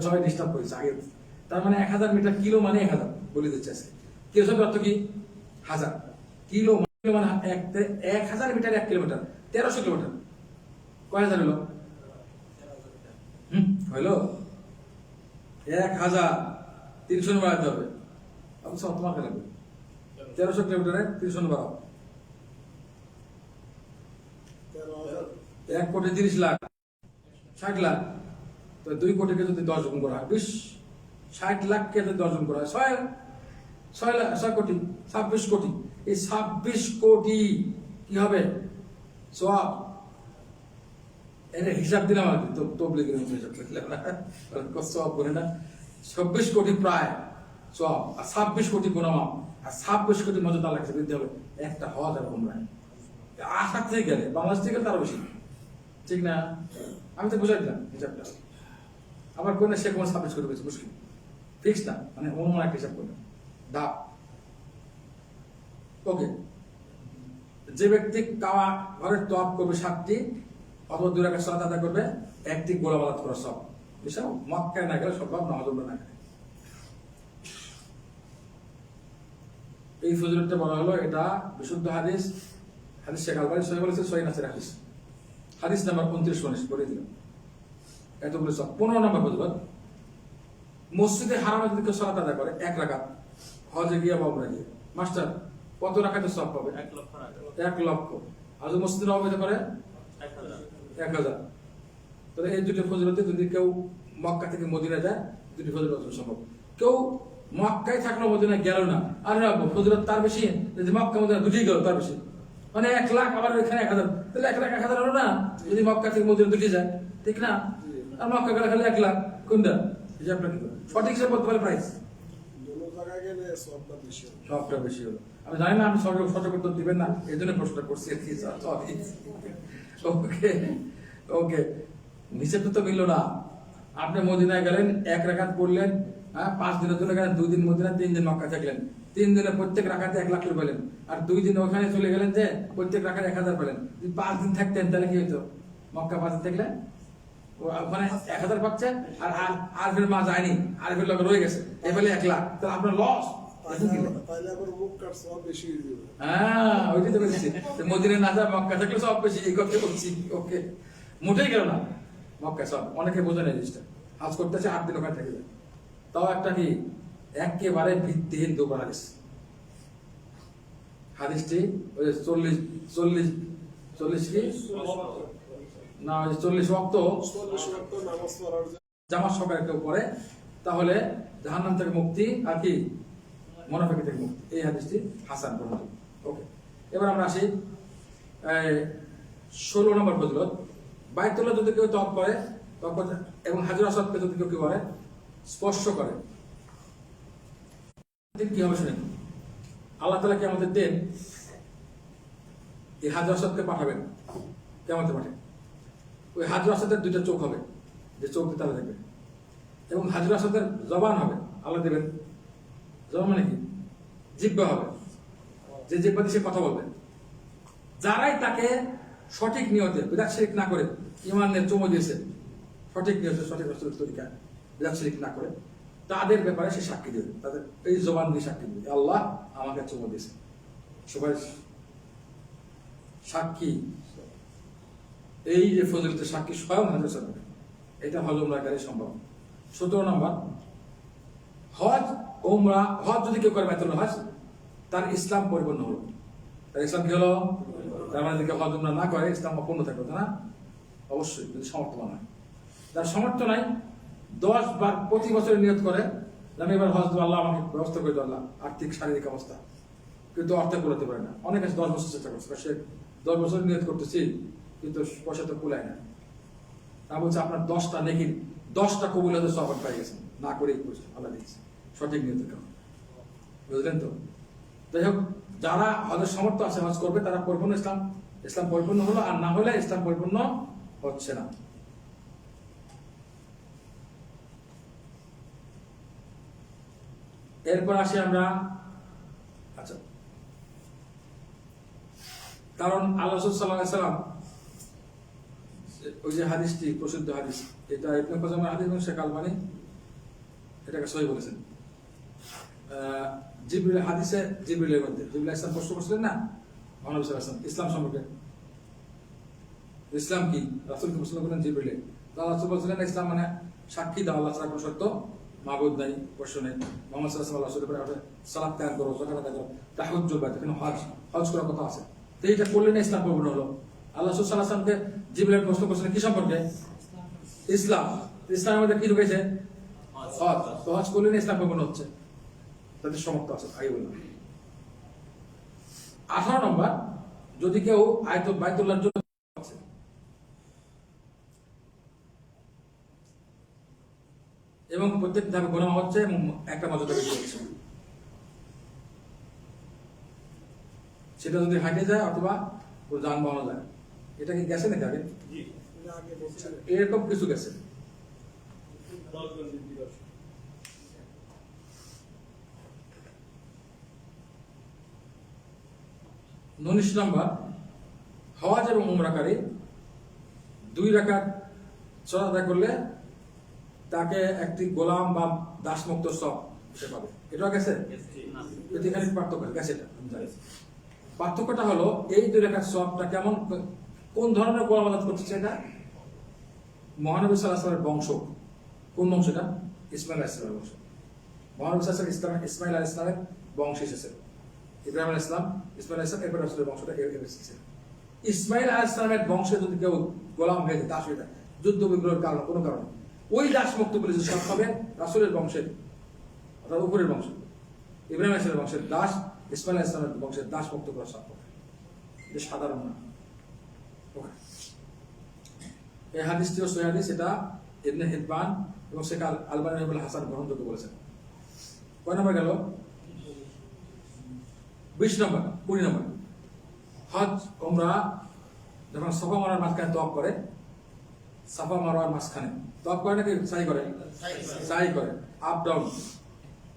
সবাই ডিস্টার্ব করেছে আগে। তার মানে 1000 মিটার, কিলো মানে 1000 বলে দিচ্ছে আজকে। কিলো শব্দ অর্থ কি? হাজার। কিলো মানে 1000 মিটার 1 কিলোমিটার, 1300 কিলোমিটার। কয় হাজার হলো? হইলো 1000, 300 বাড়াতে হবে। অবশ্য তোমাকে লাগবে 1300 কিলোমিটারে 300 বাড়াও, 1 কোটি 30 লাখ, 60 লাখ। তো 2 কোটিকে যদি 10 গুণ করা হয়, 60 লাখকে যদি 10 গুণ করা হয়, 6 কোটি, 26 কোটি। এই 26 কোটি কি হবে? সওয়াব। এর হিসাব দিলাম আর কি, তবলিগের হিসাব দিলাম না, সওয়াব করে না। 26 কোটি প্রায় সওয়াব, আর 26 কোটি গুনাহ মাফ, আর 26 কোটি মর্যাদা আল্লাহর কাছে দিতে হবে একটা হজ আর উমরা। আশা থেকে গেলে বাংলাদেশ থেকে তারও বেশি, ঠিক না? আমি তো বুঝাই দিলাম হিসাবটা। আবার কোন সে কোন 26 কোটি বেশি মুশকিল, ফিক্স না, মানে অনুমান একটা হিসাব করবে ধাপ। ওকে, যে ব্যক্তি কাওয়া ঘরের তওয়াফ করবে 7টি, অথবা 2 রাকাত সালাত আদায় করবে, 1টি গোলাম আলাদ করা সব বিষয়, মক্কায় না গেলে সব নামাজ পড়বে না। এই ফজিলতটা বলা হলো, এটা বিশুদ্ধ হাদিস শেখ আলবানী সহিহ বলেছে, সহিহ নাসির হাদিস, হাদিস নাম্বার 29 বলে দিলাম। এতগুলো সব। 15 নম্বর ফজিলত, মসজিদে হারামে যদি কেউ সালাত আদায় করে 1 রাকাত, হজে গিয়ে বা উমরায় গিয়ে, মাস্টার কত রাকাতের সওয়াব পাবে? 1 লক্ষ। আর যদি মসজিদে নববীতে করে 1000। তাহলে এই দুটো ফজিলতে যদি কেউ মক্কা থেকে মদিনা যায়, দুটি ফজিলত সম্ভব। কেউ মক্কায় থাকলো মদিনা গেল না, আর ফজিলত তার বেশি, যদি মক্কা মদিনা দুটি গেল তার বেশি, মানে 1 লাখ, আবার এখানে 1000, তাহলে 1 লাখ 1000 হলো না যদি মক্কা থেকে মদিনা দুটি যায়, ঠিক না? আর মক্কা গেলে খালি 1 লাখ, কোনটা হিসাবটা কি? সঠিক হিসাব বলতে পারে প্রাইস সবটা বেশি হলো। আমি জানি না আপনি সঠিক উত্তর দিবেন না, এই জন্য প্রশ্নটা করছি। ওকে ওকে, হিসেবটা তো মিললো না, আপনি মদিনায় গেলেন, 1 রাকাত পড়লেন, 5 দিনের জন্য গেলেন, 2 দিন মদিনা, 3 দিন মক্কা থাকলেন, 3 দিনে প্রত্যেক রাকাতে 1 লাখ করে পেলেন, আর 2 দিন ওখানে চলে গেলেন যে প্রত্যেক রাকাতে 1000 পেলেন। যদি 5 দিন থাকতেন তাহলে কি হতো? মক্কা 5 দিন থাকলে ওখানে 1000 পাচ্ছে, আর আরফের মা যায়নি, আরফের লোক রয়ে গেছে, এবারে 1 লাখ, তাহলে আপনার লস। তাহলে আবার মুখ কাট সব বেশি হয়ে যাবে। হ্যাঁ, ওইটাই তো বলছি, মদিনায় না যায় মক্কা থাকলে সব বেশি, এই কথা বলছি। ওকে, মোটেই গেল না মক্কা সব, অনেকে বোঝে না জিনিসটা। হাজ করতেছে 8 দিন ওখানে থেকে যায়, তাও একটা কি একেবারে ভিত্তিহীন দুবার হাদিস। হাদিসটি ওই 40 কি না, ওই 40 ওয়াক্ত নামাজ পড়ার জন্য জামাত সহকারে কেউ পড়ে তাহলে জাহান্নাম থেকে মুক্তি, আর কি মুনাফিকি থেকে মুক্তি। এই হাদিসটি হাসান গ্রহণ। ওকে, এবার আমরা আসি 16 নম্বর ফজিলত। বাইতুল্লাহ যদি কেউ তওয়াফ করে এবং হাজর আসওয়াদকে যদি কেউ কি করে স্পর্শ করে, কি হবে শুনেন। আল্লাহ তাআলা কিয়ামতের দিন এই হাজর আসওয়াদকে পাঠাবেন, কিয়ামতে পাঠাবেন। ওই হাজর আসওয়াদের 2টা চোখ হবে, যে চোখ দিয়ে তারা দেখবে, এবং হাজর আসওয়াদের জবান হবে, আল্লাহ দেবেন। জবান মানে কি? জিহ্বা হবে, যে জিহ্বা দিয়ে সে কথা বলবে। যারাই তাকে সঠিক নিয়তে বিদাত শিরিক না করে ইমানের চুমো দিয়েছে, সঠিক নিয়তে সঠিক রাসূলের তরিকায় বিদাত শিরিক না করে, তাদের ব্যাপারে সে সাক্ষী দেবে, তাদের এই জবান দিয়ে সাক্ষী দেবে, আল্লাহ আমাকে চুমো দিয়েছে। সবাই সাক্ষী, এই যে ফজিলতের সাক্ষী স্বয়ং হাজর সাহেব, এটা হজ উমরাকারী সম্ভব। 17 নম্বর, হজ উমরা, হজ যদি কেউ করে বাইতুল্লাহ হজ, তার ইসলাম পরিপূর্ণ হলো। তার ইসলাম কি হলো? তার মানে যদি হজ উমরা না করে ইসলাম অপূর্ণ থাকবে, না? অবশ্যই, যদি সমর্থ নাই। যার সমর্থ নাই 10 বার প্রতি বছর নিয়ত করে আমি এবার হজ দেবো, আল্লাহ আমাকে ব্যবস্থা করে দেবো, আল্লাহ আর্থিক শারীরিক অবস্থা, কিন্তু অর্থ করতে পারে না। অনেক আছে 10 বছর চেষ্টা করছে, সে 10 বছর নিয়ত করতেছি কিন্তু পয়সা তো কুলায় না। তা বলছে আপনার 10টা নেকির 10টা কবুলাতের সওয়াব পাই গেছেন, না করেই করছে, আল্লাহ দিয়েছে সঠিক নিয়তের কারণে। বুঝলেন তো? যাই হোক, যারা হজের সামর্থ্য আছে হজ করবে, তারা পরিপূর্ণ ইসলাম পরিপূর্ণ হলো, আর না হলে ইসলাম পরিপূর্ণ হচ্ছে না। এরপর আসি আমরা, আচ্ছা, কারণ আল্লাহ রাসূল সাল্লাল্লাহু আলাইহি ওয়াসাল্লাম ওই যে হাদিসটি প্রসিদ্ধ হাদিস, এটা ইবনে কুজাইমার হাদিস এবং শেখ আলবানী এটাকে সহিহ বলেছেন। জিবরিল হাদিসে, জিবরিলের মধ্যে জিবরিল ইসলাম প্রশ্ন করছিলেন না মহানবী সাল্লাল্লাহু আলাইহি ওয়াসাল্লাম ইসলাম সম্পর্কে, ইসলাম কি? রাসূলকে প্রশ্ন করলেন জিবরিলে। রাসূল বলছিলেন ইসলাম মানে সাক্ষী দাও আল্লাহ ছাড়া কোনো সত্য মাবুদ নাই, পশু নেই, মুহাম্মদ সাল্লাল্লাহু আলাইহি ওয়াসাল্লামের সালাত কায়েম করো, যাকাত আদায় করো, তাহাজ্জুদ বাইত, এখানে হজ করার কথা আছে। তো এটা করলে না ইসলাম পূর্ণ হলো। আল্লাহ রাসূল সাল্লাল্লাহু আলাইহি ওয়াসাল্লামকে জিবরিল প্রশ্ন করছিলেন কি সম্পর্কে? ইসলাম। ইসলামের মধ্যে কি ঢুকেছে? হজ। তো হজ করলে না ইসলাম পূর্ণ হচ্ছে, তাদের সমর্থ আছে, আগে বললাম। 18 নম্বর, যদি কেউ বাইতুল্লাহর জন্য এবং প্রত্যেক ধাপে গোনা হচ্ছে এবং একটা মর্যাদা বেশি হচ্ছে, সেটা যদি হাঁটে যায় অথবা যানবাহন যায়, এটা কি গেছে নাকি আগে? আগে বলছিলেন এরকম কিছু গেছে। উনিশ নম্বর, হজ এবং উমরাকারী 2 রাকাত সালাত আদায় করলে তাকে একটি গোলাম বা দাসমুক্ত সব সে পাবে। এটাও গেছে, এখানে পার্থক্য গেছে। এটা পার্থক্যটা হলো এই 2 রাকাত সবটা কেমন, কোন ধরনের গোলাম আদাত করছে। এটা মহানবী সাল্লাল্লাহু আলাইহি ওয়াসাল্লামের বংশ। কোন বংশ? এটা ইসমাইল আলাইহিস সালামের বংশ। মহানবী সাল্লাল্লাহু আলাইহি ওয়াসাল্লাম ইসমাইল আলাইহিস সালামের বংশ এসেছে। ইব্রাহিম আলাইহিস সালাম, ইসমাইল আলাইহিস সালাম, এরপর রাসূলের বংশটা এসেছে। ইসমাইল আলাইহিস সালামের বংশে যদি কেউ গোলাম হয়ে যায়, দাস হয়ে যায়, যুদ্ধ বিগ্রহের কারণে, কোনো কারণে, ওই দাস মুক্ত বলে যে সব হবে রাসূলের বংশের, অর্থাৎ উপরের বংশ, ইব্রাহিম আলাইহিস সালামের বংশের দাস, ইসমাইল আলাইহিস সালামের বংশের দাস মুক্ত করা সব হবে। এটা সাধারণ না। এই হাদিসটিও সহিহ হাদিস, এটা ইবনে হিব্বান এবং শেখ আলবানী রাহিমাহুল্লাহ হাসান গ্রহণযোগ্য বলেছেন। কয় নম্বর গেল? 20 নম্বর, 20 নম্বর, হজ উমরা যখন সাফা মারার মাঝখানে তওয়াফ করে সাফা মারোয়ার মাঝখানে তপ করে নাকি সাই করে? সাই করে, আপ ডাউন।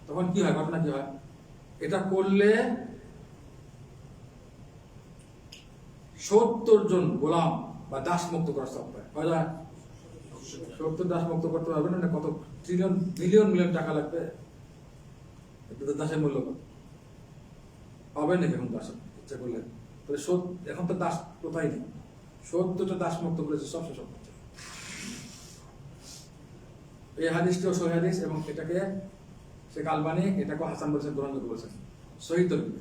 তখন কি হয়, ঘটনা কি হয়? এটা করলে 70 জন গোলাম বা দাস মুক্ত করার সব পায়। 70 দাস মুক্ত করতে পারবে না, কত ট্রিলিয়ন বিলিয়ন মিলিয়ন টাকা লাগবে। দাসের মূল্য কত পাবেন নাকি এখন দাস ইচ্ছা করলে? তাহলে এখন তো দাস কোথায় নেই, 70টা দাস মুক্ত করেছে, সব শেষ হচ্ছে। এই হাদিসটিও সহিহ হাদিস এবং এটাকে শেখ আলবানী এটাকে হাসান বলেছেন, গ্রহণযোগ্য বলেছেন। সহিহ তরকিব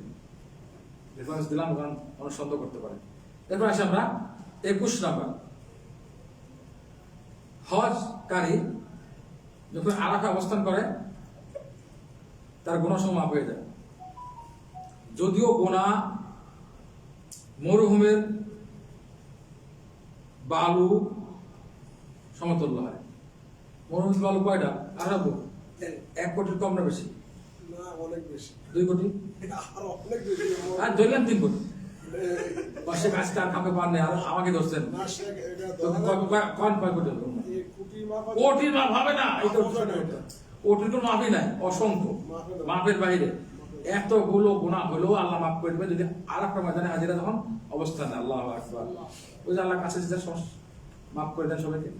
রেফারেন্স দিলাম কারণ মানুষ সন্দেহ করতে পারে। এরপর আসি আমরা 21 নাম্বার। হজকারী যখন আরাফা অবস্থান করে তার গুনাহ মাফ হয়ে যায়, যদিও গুনাহ মরুভূমির বালু সমতুল্য হয়। মরুভূমির বালু কয়টা? আরব 1 কোটির কম না বেশি? না, অনেক বেশি। 2 কোটি? আর অনেক বেশি। আর ধরলাম 3 কোটি। পাশে কাজটা আর কাউকে পান নেই, আর আমাকে ধরছেন। না, শেখ, এটা তো কোন কয় কোটি হলো? এই কোটি মাপা কোটির মাপ হবে না, এই তো কোটির কোনো মাপই নাই, অসংখ্য মাপের বাইরে। এতগুলো গুনাহ হলেও আল্লাহ মাফ করে দেবে যদি আর একটা ময়দানে হাজিরা যখন অবস্থান। আল্লাহু আকবার। ওই যে আল্লাহর কাছে যে মাফ করে দেন সবাইকে।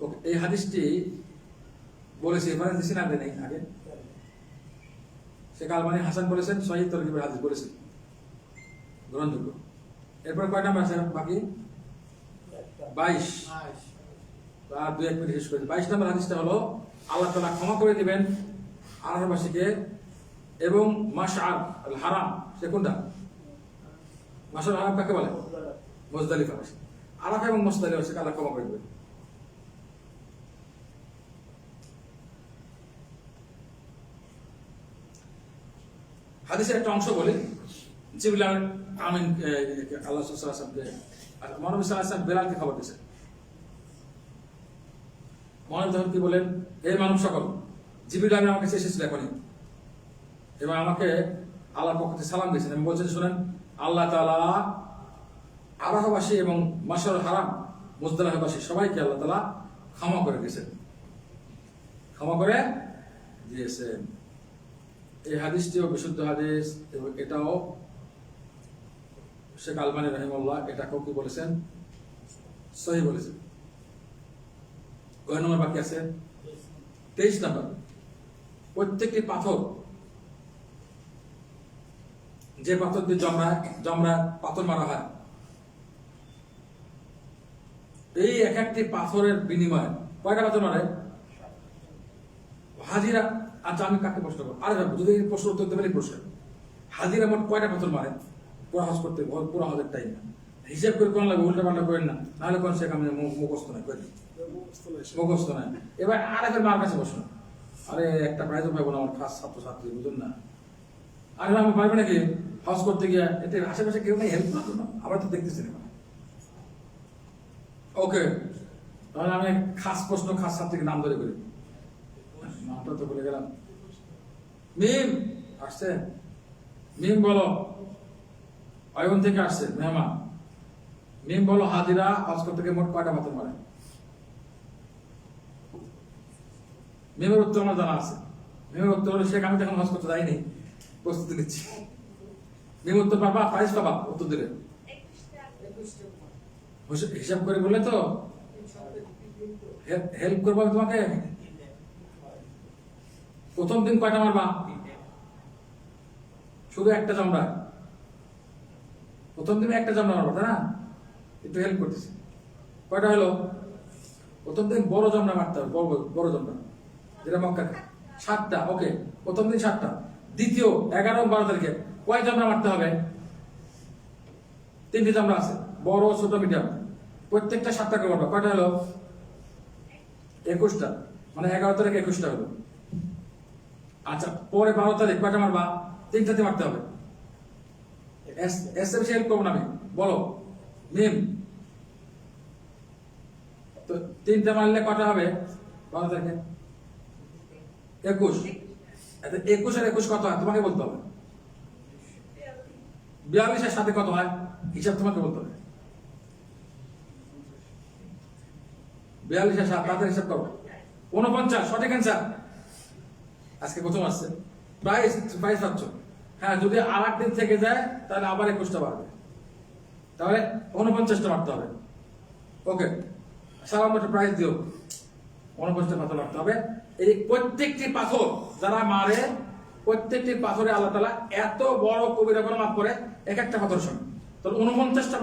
ওকে, এই হাদিসটি বলেছি, এবারে দিছি না দেন আগে শেখ আলবানী হাসান বলেছেন, সহিহ তরকিবের হাদিস বলেছেন, গ্রহণযোগ্য। এরপর কয় নাম্বার আছে বাকি? 22। আর 2-1 মিনিট শেষ করে 22 নম্বর হাদিসটা হলো আল্লাহ তাআলা ক্ষমা করে দিবেন আরাফাবাসীকে এবং মাশআর আল হারাম, সে কোনটা? মাশআর হারাম কাকে বলে? মুজদালিফা। আরাফা এবং মুজদালিফা আল্লাহ ক্ষমা করে দিবেন। হাদিসের একটা অংশ বলি, জিবরিল আমিন আল্লাহ সাল্লাল্লাহু আলাইহি ওয়াসাল্লামকে, মহানবী সাল্লাল্লাহু আলাইহি ওয়াসাল্লাম বেলালকে খবর দিয়েছেন। মহানবী তখন কি বলেন? হে মানব সকল, জিবরিল আমিন আমার কাছে এসেছিল এখনই এবং আমাকে আল্লাহর পক্ষ থেকে সালাম দিয়েছেন। আমি বলছেন, শুনেন, আল্লাহ তাআলা আরাফাবাসী এবং মাশআরুল হারাম মুজদালিফাবাসী সবাইকে আল্লাহ তাআলা ক্ষমা করে দিয়েছেন, ক্ষমা করে দিয়েছেন। এই হাদিসটিও বিশুদ্ধ হাদিস এবং এটাও শেখ আলবানী রাহিমাহুল্লাহ এটাকেও কি বলেছেন? সহিহ বলেছেন। কয় নম্বর বাকি আছে? 23 নম্বর। প্রত্যেকটি পাথর, যে পাথর দিয়ে জমরা পাথর মারা হয়, এই এক একটি পাথরের বিনিময়ে কয়টা পাথর মারে? হাজিরা। আচ্ছা, আমি কাকে প্রশ্ন করবো? আরে ভাবো, যদি প্রশ্ন উত্তর দিতে পারি প্রশ্ন, হাজিরা মোট কয়টা পাথর মারে পুরো হজ করতে? পুরো হজের টাইম হিসাব করে কোন লাগবে, উল্টা পাল্টা করেন না, নাহলে কোন শেখ আমি মুখস্থ নাই করে মুখস্থ নাই। এবার আরেকের মার কাছে প্রশ্ন, আরে একটা প্রাইজ পাবো না, আমার খাস ছাত্রছাত্রী, বুঝুন না। আরে আমি পারবে নাকি হজ করতে গিয়ে? এতে আশেপাশে কেউ নেই হেল্প করতো না, আমরা তো দেখতেছি না। ওকে, তাহলে আমি খাস প্রশ্ন খাস ছাত্রীকে নাম ধরে করি, নামটা তো বলে গেলাম। মিম আসছে, মিম বলো। অয়ন থেকে আসছে মেহমান। মিম বলো, হাজিরা হজ করতে গিয়ে মোট কয়টা পাথর মারে? মিমের উত্তর আমার জানা আছে। মিমের উত্তর হলো, শেখ আমি তো এখন হজ করতে যাইনি, প্রস্তুতি নিচ্ছি। মিম উত্তর পাবা, প্রাইজ পাবা উত্তর দিলে। হিসাব করে বললে তো হেল্প করবো আমি তোমাকে। প্রথম দিন কয়টা মারবা? শুধু একটা চামড়া, প্রথম দিন একটা চামড়া মারবা, তাই না? একটু হেল্প করতেছি। কয়টা হলো? প্রথম দিন বড় চামড়া মারতে হবে, বড় চামড়া, যেটা মক্কা 7টা। ওকে, প্রথম দিন 7টা। দ্বিতীয় 11 ও 12 তারিখে কয় চামড়া মারতে হবে? 3টি চামড়া আছে, বড় ছোট মিডিয়াম, প্রত্যেকটা 7টা করে মারবা। কয়টা হলো? 21টা, মানে 11 তারিখ 21টা হলো। আচ্ছা, পরে 12 তারিখ কয়টা মারবা? 3টাতে মারতে হবে। এস এম সি হেল্প করবো না আমি, বলো মিম। তো 3টা মারলে কটা হবে 12 তারিখে? 21। 21 আর 21 কত হয় তোমাকে বলতে হবে। 42 এর সাথে কত হয় হিসাব তোমাকে বলতে হবে। 42 আর 7 তাদের হিসাব করো 49 সঠিক অ্যান্সার আজকে প্রথম আসছে প্রাইস প্রাইস পাচ্ছ হ্যাঁ যদি আর একদিন থেকে যায় তাহলে আবার 21টা বাড়বে তাহলে 49টা মারতে হবে ওকে সালাম একটা প্রাইস দিও 49টা পাথর মারতে হবে এই প্রত্যেকটি পাথর যারা মারে প্রত্যেকটি পাথরে আল্লাহ তাআলা এত বড় কবিরা গুনাহ মাফ করে এক একটা পাথর সঙ্গে তাহলে 49টা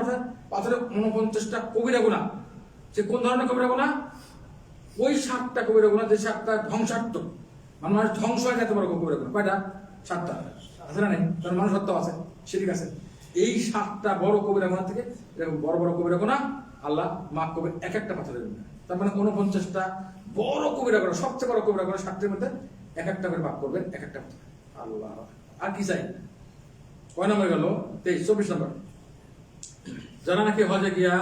পাথরে 49টা কবিরা গুনাহ সে কোন ধরনের কবিরা গুনাহ ওই 7টা কবিরা গুনাহ যে 7টা ধ্বংসাত্মক মানুষ ধ্বংস হয়ে যেতে পারে কবিরা গুনাহ কয়টা 7টা আছে না নেই কারণ মানুষ সত্য আছে শিরক আছে এই 7টা বড় কবিরা গুনাহ থেকে এরকম বড় বড় কবিরা গুনাহ আল্লাহ মাফ করবে এক একটা পাথরের গুনাহ তার মানে 49টা বড় কবিরা গুনাহ সবচেয়ে বড় কবিরা গুনাহ 7টার মধ্যে এক একটা করে মাফ করবেন এক একটা পাথর আল্লাহ আর কি চাই কয় নম্বর গেল 23 24 নম্বর যারা নাকি হজে গিয়া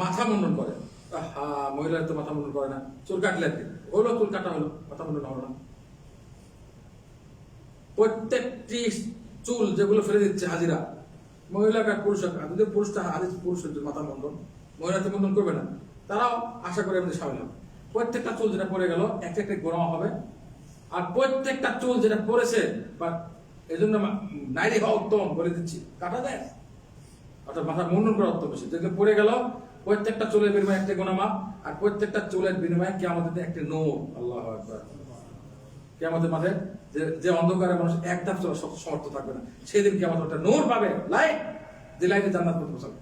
মাথা মুন্ডন করে মহিলারা তো মাথা মুন্ডন করে না চুল কাটলে হলো চুল কাটা হলো মাথা মুন্ডন হলো না প্রত্যেকটি চুল যেগুলো ফেলে দিচ্ছে হাজিরা মহিলা বা পুরুষ যদি পুরুষটা হাজির পুরুষের মাথা মুন্ডন মহিলা তো মুন্ডন করবে না তারাও আশা করে এমনি সামিল হবে প্রত্যেকটা চুল যেটা পড়ে গেল একটা একটা গোনা হবে আর প্রত্যেকটা চুল যেটা পড়েছে বা এই জন্য নারী হওয়া উত্তম বলে দিচ্ছি কাটা দেয় অর্থাৎ মাথা মুন্ডন করা উত্তম বেশি যেগুলো পড়ে গেল প্রত্যেকটা চুলের বিনিময়ে একটা গোনা মাপ আর প্রত্যেকটা চুলের বিনিময়ে কিয়ামতের দিন একটা নূর আল্লাহু আকবার কিয়ামতের মাঠে যে অন্ধকারে মানুষ এক ধাপ চলা সমর্থ থাকবে না সেদিন কিয়ামতের একটা নূর পাবে লাইট যে লাইটে জান্নাত পর্যন্ত পৌঁছাবে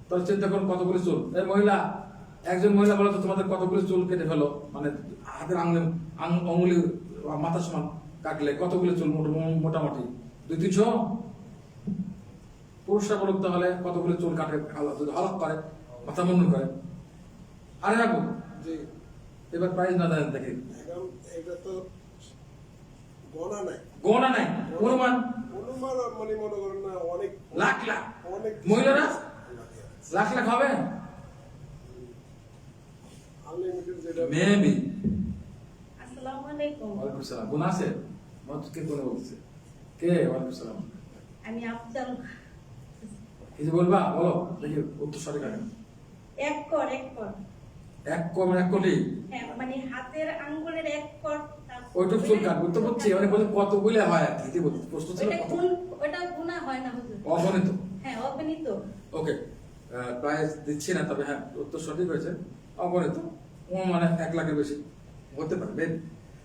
তাহলে চিন্তা করুন কতগুলি চুল এই মহিলা একজন মহিলা বলে তো তোমাদের কতগুলি চুল কেটে ফেলো মানে হাতের আঙুলি মাথা সমান কাটলে কতগুলি চুল মোটামুটি 200-300 পুরুষরা বলুক তাহলে কতগুলি চুল কাটে যদি হলক করে মাথা মুন্ডন করে আরে রাখবো জি এবার প্রাইজ না দেন দেখি এখন এটা তো গণা নাই গণনা নাই অনুমান অনুমান মানে মনে করেন না অনেক লাখ লাখ অনেক মহিলারা লাখ লাখ হবে আনলিমিটেড যেটা মেবি আসসালামু আলাইকুম ওয়ালাইকুম সালাম গুণ আছে মত কে কোনে বলছে কে ওয়ালাইকুম সালাম আমি আফজাল কিছু বলবা বলো দেখি উত্তর সঠিক আছে এক কর এক কম এক কোটি হ্যাঁ মানে হাতের আঙ্গুলের এক কর ওইটুক চুল কাট বুঝতে পারছি মানে বলে কতগুলো হয় আর কি বলতে প্রশ্ন ছিল ওটা কত? গুণ ওটা গুণা হয় না হুজুর অগণিত হ্যাঁ অগণিত ওকে প্রাইজ দিচ্ছি না তবে হ্যাঁ উত্তর সঠিক হয়েছে অগণিত মানে 1 লাখের বেশি হতে পারে maybe।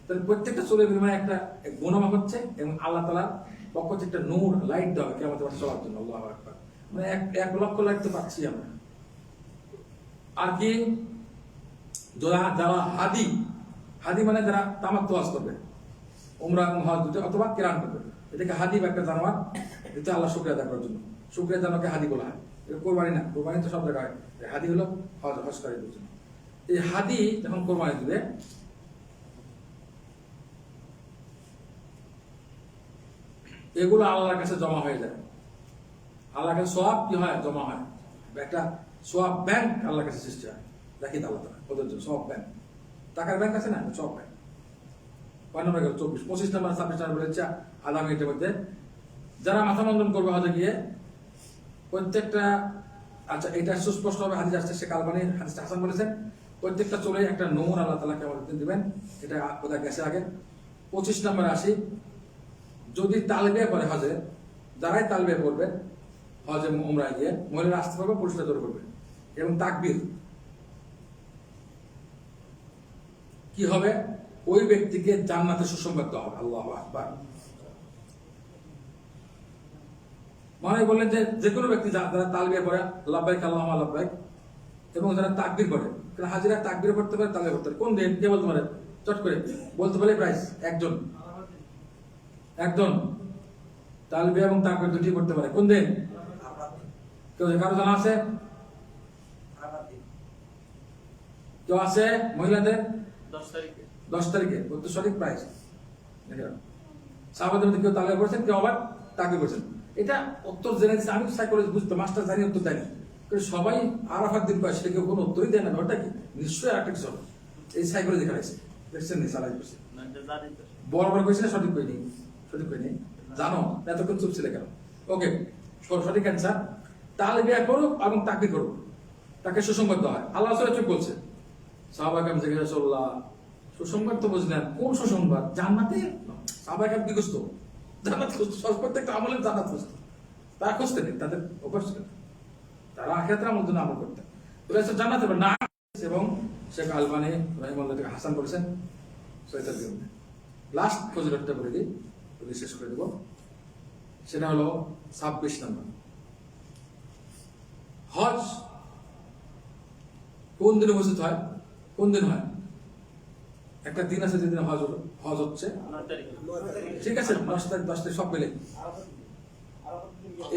তাহলে প্রত্যেকটা চুলের বিনিময়ে একটা গুণামা হচ্ছে এবং আল্লাহ তাআলার পক্ষ থেকে একটা নূর লাইট দেওয়া হবে কিয়ামতের মাঠে চলার জন্য আল্লাহু আকবার মানে 1 লক্ষ লাইট তো পাচ্ছি আমরা আর কি যারা হাদি মানে যারা তামাত্তু হজ করবে উমরা এবং হজ দুটো অথবা কিরান করবে এটাকে হাদি বা একটা জানোয়ার এটা আল্লাহ শুকরিয়া আদায় করার জন্য শুকরিয়া জানোয়ারকে হাদি বলা হয় এটা কোরবানি না কোরবানি তো সব জায়গায় হয় হাদি হলো হজকারীদের জন্য এই হাদি যখন কোরবানি দিবে এগুলো আল্লাহর কাছে জমা হয়ে যায় আল্লাহর কাছে সওয়াব কি হয় জমা হয় একটা সওয়াব ব্যাংক আল্লাহর কাছে সৃষ্টি হয় দেখি আল্লাহ তাআলা ওদের জন্য সওয়াব ব্যাংক টাকার ব্যাংক আছে না সওয়াব ব্যাংক কয় নম্বর গেল 24 25 নম্বর 26 নম্বর বলেছে আগামী এটার মধ্যে যারা মাথা মুন্ডন করবে হজে গিয়ে প্রত্যেকটা আচ্ছা এটা সুস্পষ্ট হবে হাদিস আসছে সে কালবানি হাদিস হাসান বলেছেন প্রত্যেকটা চলে একটা নূর আল্লাহ তাআলা কিয়ামতের দিবেন এটা কোথা গেছে আগে 25 নম্বরে আসি যদি তালবিয়া করে হজে যারাই তালবিয়া করবে হজে উমরায় গিয়ে মহিলারা আসতে পারবে পুরুষরা দৌড় করবে এবং তাকবীর কি হবে ওই ব্যক্তিকে জান্নাতে সুসংবাদ দেওয়া হবে আল্লাহু আকবার মানে বললেন যে কোনো ব্যক্তি যারা তালবিয়া করে লাব্বাইক আল্লাহুম্মা লাব্বাইক এবং যারা তাকবীর করে কারণ হাজিরা তাকবীর করতে পারে তালবিয়া করতে পারে কোন দিন কে বলতে পারে চট করে বলতে পারে প্রাইস একজন তালবিয়া এবং তাকবীর দুটি করতে পারে কোন দিন কেউ কারো জানা আছে কেউ আছে মহিলাদের 10 তারিখে উত্তর সঠিক প্রাইস দেখেন সাহাবাদের মধ্যে কেউ তালবিয়া করেছেন কেউ আবার তাকবীর করেছেন এটা উত্তর জেনে দিচ্ছে আমি সাইকোলজি বুঝতে মাস্টার জানি উত্তর দেয়নি কিন্তু সবাই আরাফাত দিন পায় সেটা কেউ কোনো উত্তরই দেয় না ওটা কি নিশ্চয়ই আরেকটা কিছু হবে এই সাইকোলজি খারাইছে দেখছেন নি সালাই করছে বড় বড় কইছে না সঠিক কইনি জানো এতক্ষণ চুপ ছিলে কেন ওকে সঠিক অ্যান্সার তালবিয়া করুক এবং তাকবীর করুক তাকে সুসংবাদ দেওয়া হয়। আল্লাহ রাসূল চুপ বলছে, সাহাবায়ে কেরাম জিজ্ঞাসা রাসূলুল্লাহ সুসংবাদ তো বুঝলেন, কোন সুসংবাদ? জান্নাতে? সাহাবায়ে কেরাম কি খুঁজতো? জান্নাত খুঁজতো। প্রত্যেকটা আমলের জান্নাত খুঁজতো। তারা খুঁজতেন, তাদের অভ্যাস ছিল, তারা আখিরাতের আমল জন্য আমল করতেন। বলেছে জান্নাতে না। এবং শেখ আলবানী রাহিমাহুল্লাহ থেকে হাসান করেছেন সহিহুল বুখারী। লাস্ট ফজিলতটা বলে দিই, বলে শেষ করে দেব। সেটা হলো 26 নম্বর। হজ কোন দিন উপস্থিত হয়? কোন দিন হয়? একটা দিন আছে যেদিন হজ হলো, হজ হচ্ছে, ঠিক আছে, 10 তারিখ সব মিলে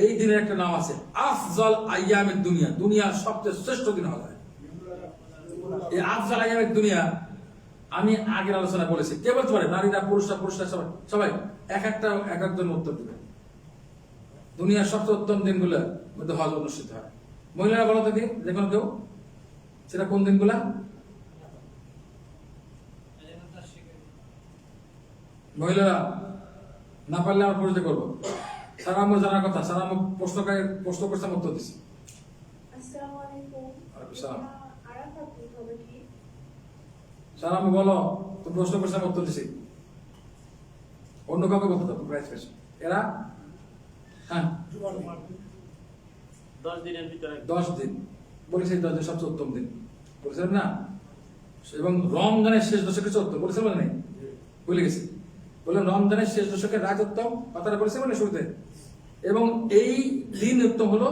এই দিনের একটা নাম আছে আফজল আইয়ামের দুনিয়া, দুনিয়ার সবচেয়ে শ্রেষ্ঠ দিন হজ হয়। এই আফজল আইয়ামের দুনিয়া আমি আগের আলোচনা বলেছি। কে বলতে পারে? নারীরা, পুরুষরা, সবাই সবাই এক একজন উত্তর দিবে। দুনিয়ার সবচেয়ে উত্তম দিনগুলোর মধ্যে হজ অনুষ্ঠিত হয়। মহিলারা বলো তো কি, যে কোনো কেউ, সেটা কোন দিনগুলা? মহিলারা না পারলে আমার পরিচয় করবো। সারা আমার জানার কথা, সারা আমার প্রশ্ন করছে, উত্তর দিচ্ছি। আসসালামু আলাইকুম। ওয়ালাইকুম সালাম। আরাফাত হবে কি? সারা আমি বলো, তুমি প্রশ্ন করছে, উত্তর দিচ্ছি। অন্য কাউকে বলতে দাও, প্রাইজ পেয়েছো এরা। হ্যাঁ, 10 দিনের ভিতরে 10 দিন বলেছি, 10 দিন সবচেয়ে উত্তম দিন বলেছিলাম না? এবং রমজানের শেষ দশকের উত্তম বলেছিলাম না? ভুলে গেছি। বললাম রমজানের শেষ দশকের রাত উত্তম, কথাটা বলেছিলাম না শুরুতে? এবং এই দিন উত্তম হলো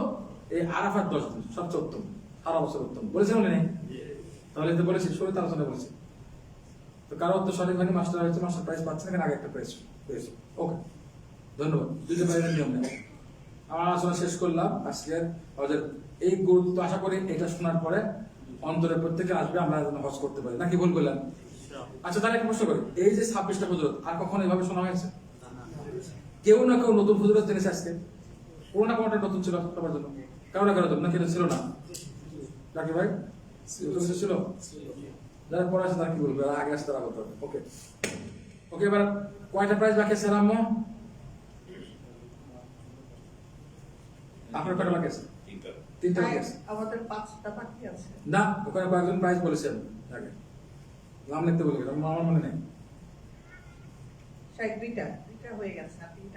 এই আরাফাত 10 দিন সবচেয়ে উত্তম, সারা বছর উত্তম বলেছিলাম না? তাহলে তো বলেছি, শুরুতে আলোচনা বলেছি। তো কারো উত্তর সঠিক হয়নি, মাস্টার হয়েছে, মাস্টার প্রাইজ পাচ্ছেন, এখানে আগে একটা প্রাইজ পেয়েছে। ওকে, ধন্যবাদ। দুটো প্রাইজের নিয়ম নেই। আমার আলোচনা শেষ করলাম আজকের হজের এই গুরুত্ব। আশা করি এটা শোনার পরে অন্তরে প্রত্যেকে আসবে, আমরা যেন হজ করতে পারি। নাকি ভুল করলাম? আচ্ছা, তাহলে একটা প্রশ্ন করি, এই যে 26টা ফজিলত আর কখনো এভাবে শোনা হয়েছে? কেউ না কেউ নতুন ফজিলত জেনেছে আজকে? কোনো না কোনোটা নতুন ছিল সবার জন্য, কারো না কারো জন্য, নাকি এটা ছিল না? ডাকি ভাই ছিল? যারা পড়ে আছে তারা কি বলবে? আগে আসতে তারা বলতে হবে। ওকে ওকে, এবার কয়টা প্রাইজ বাকি আছে রাম্য? আপনার কয়টা বাকি আছে? 3টা বাকি আছে। আমাদের 5টা বাকি আছে। না, ওখানে কয়েকজন প্রাইজ বলেছেন আগে, নাম লিখতে বলে, আমার মনে নেই। দুইটা হয়ে গেছে, আর 3টা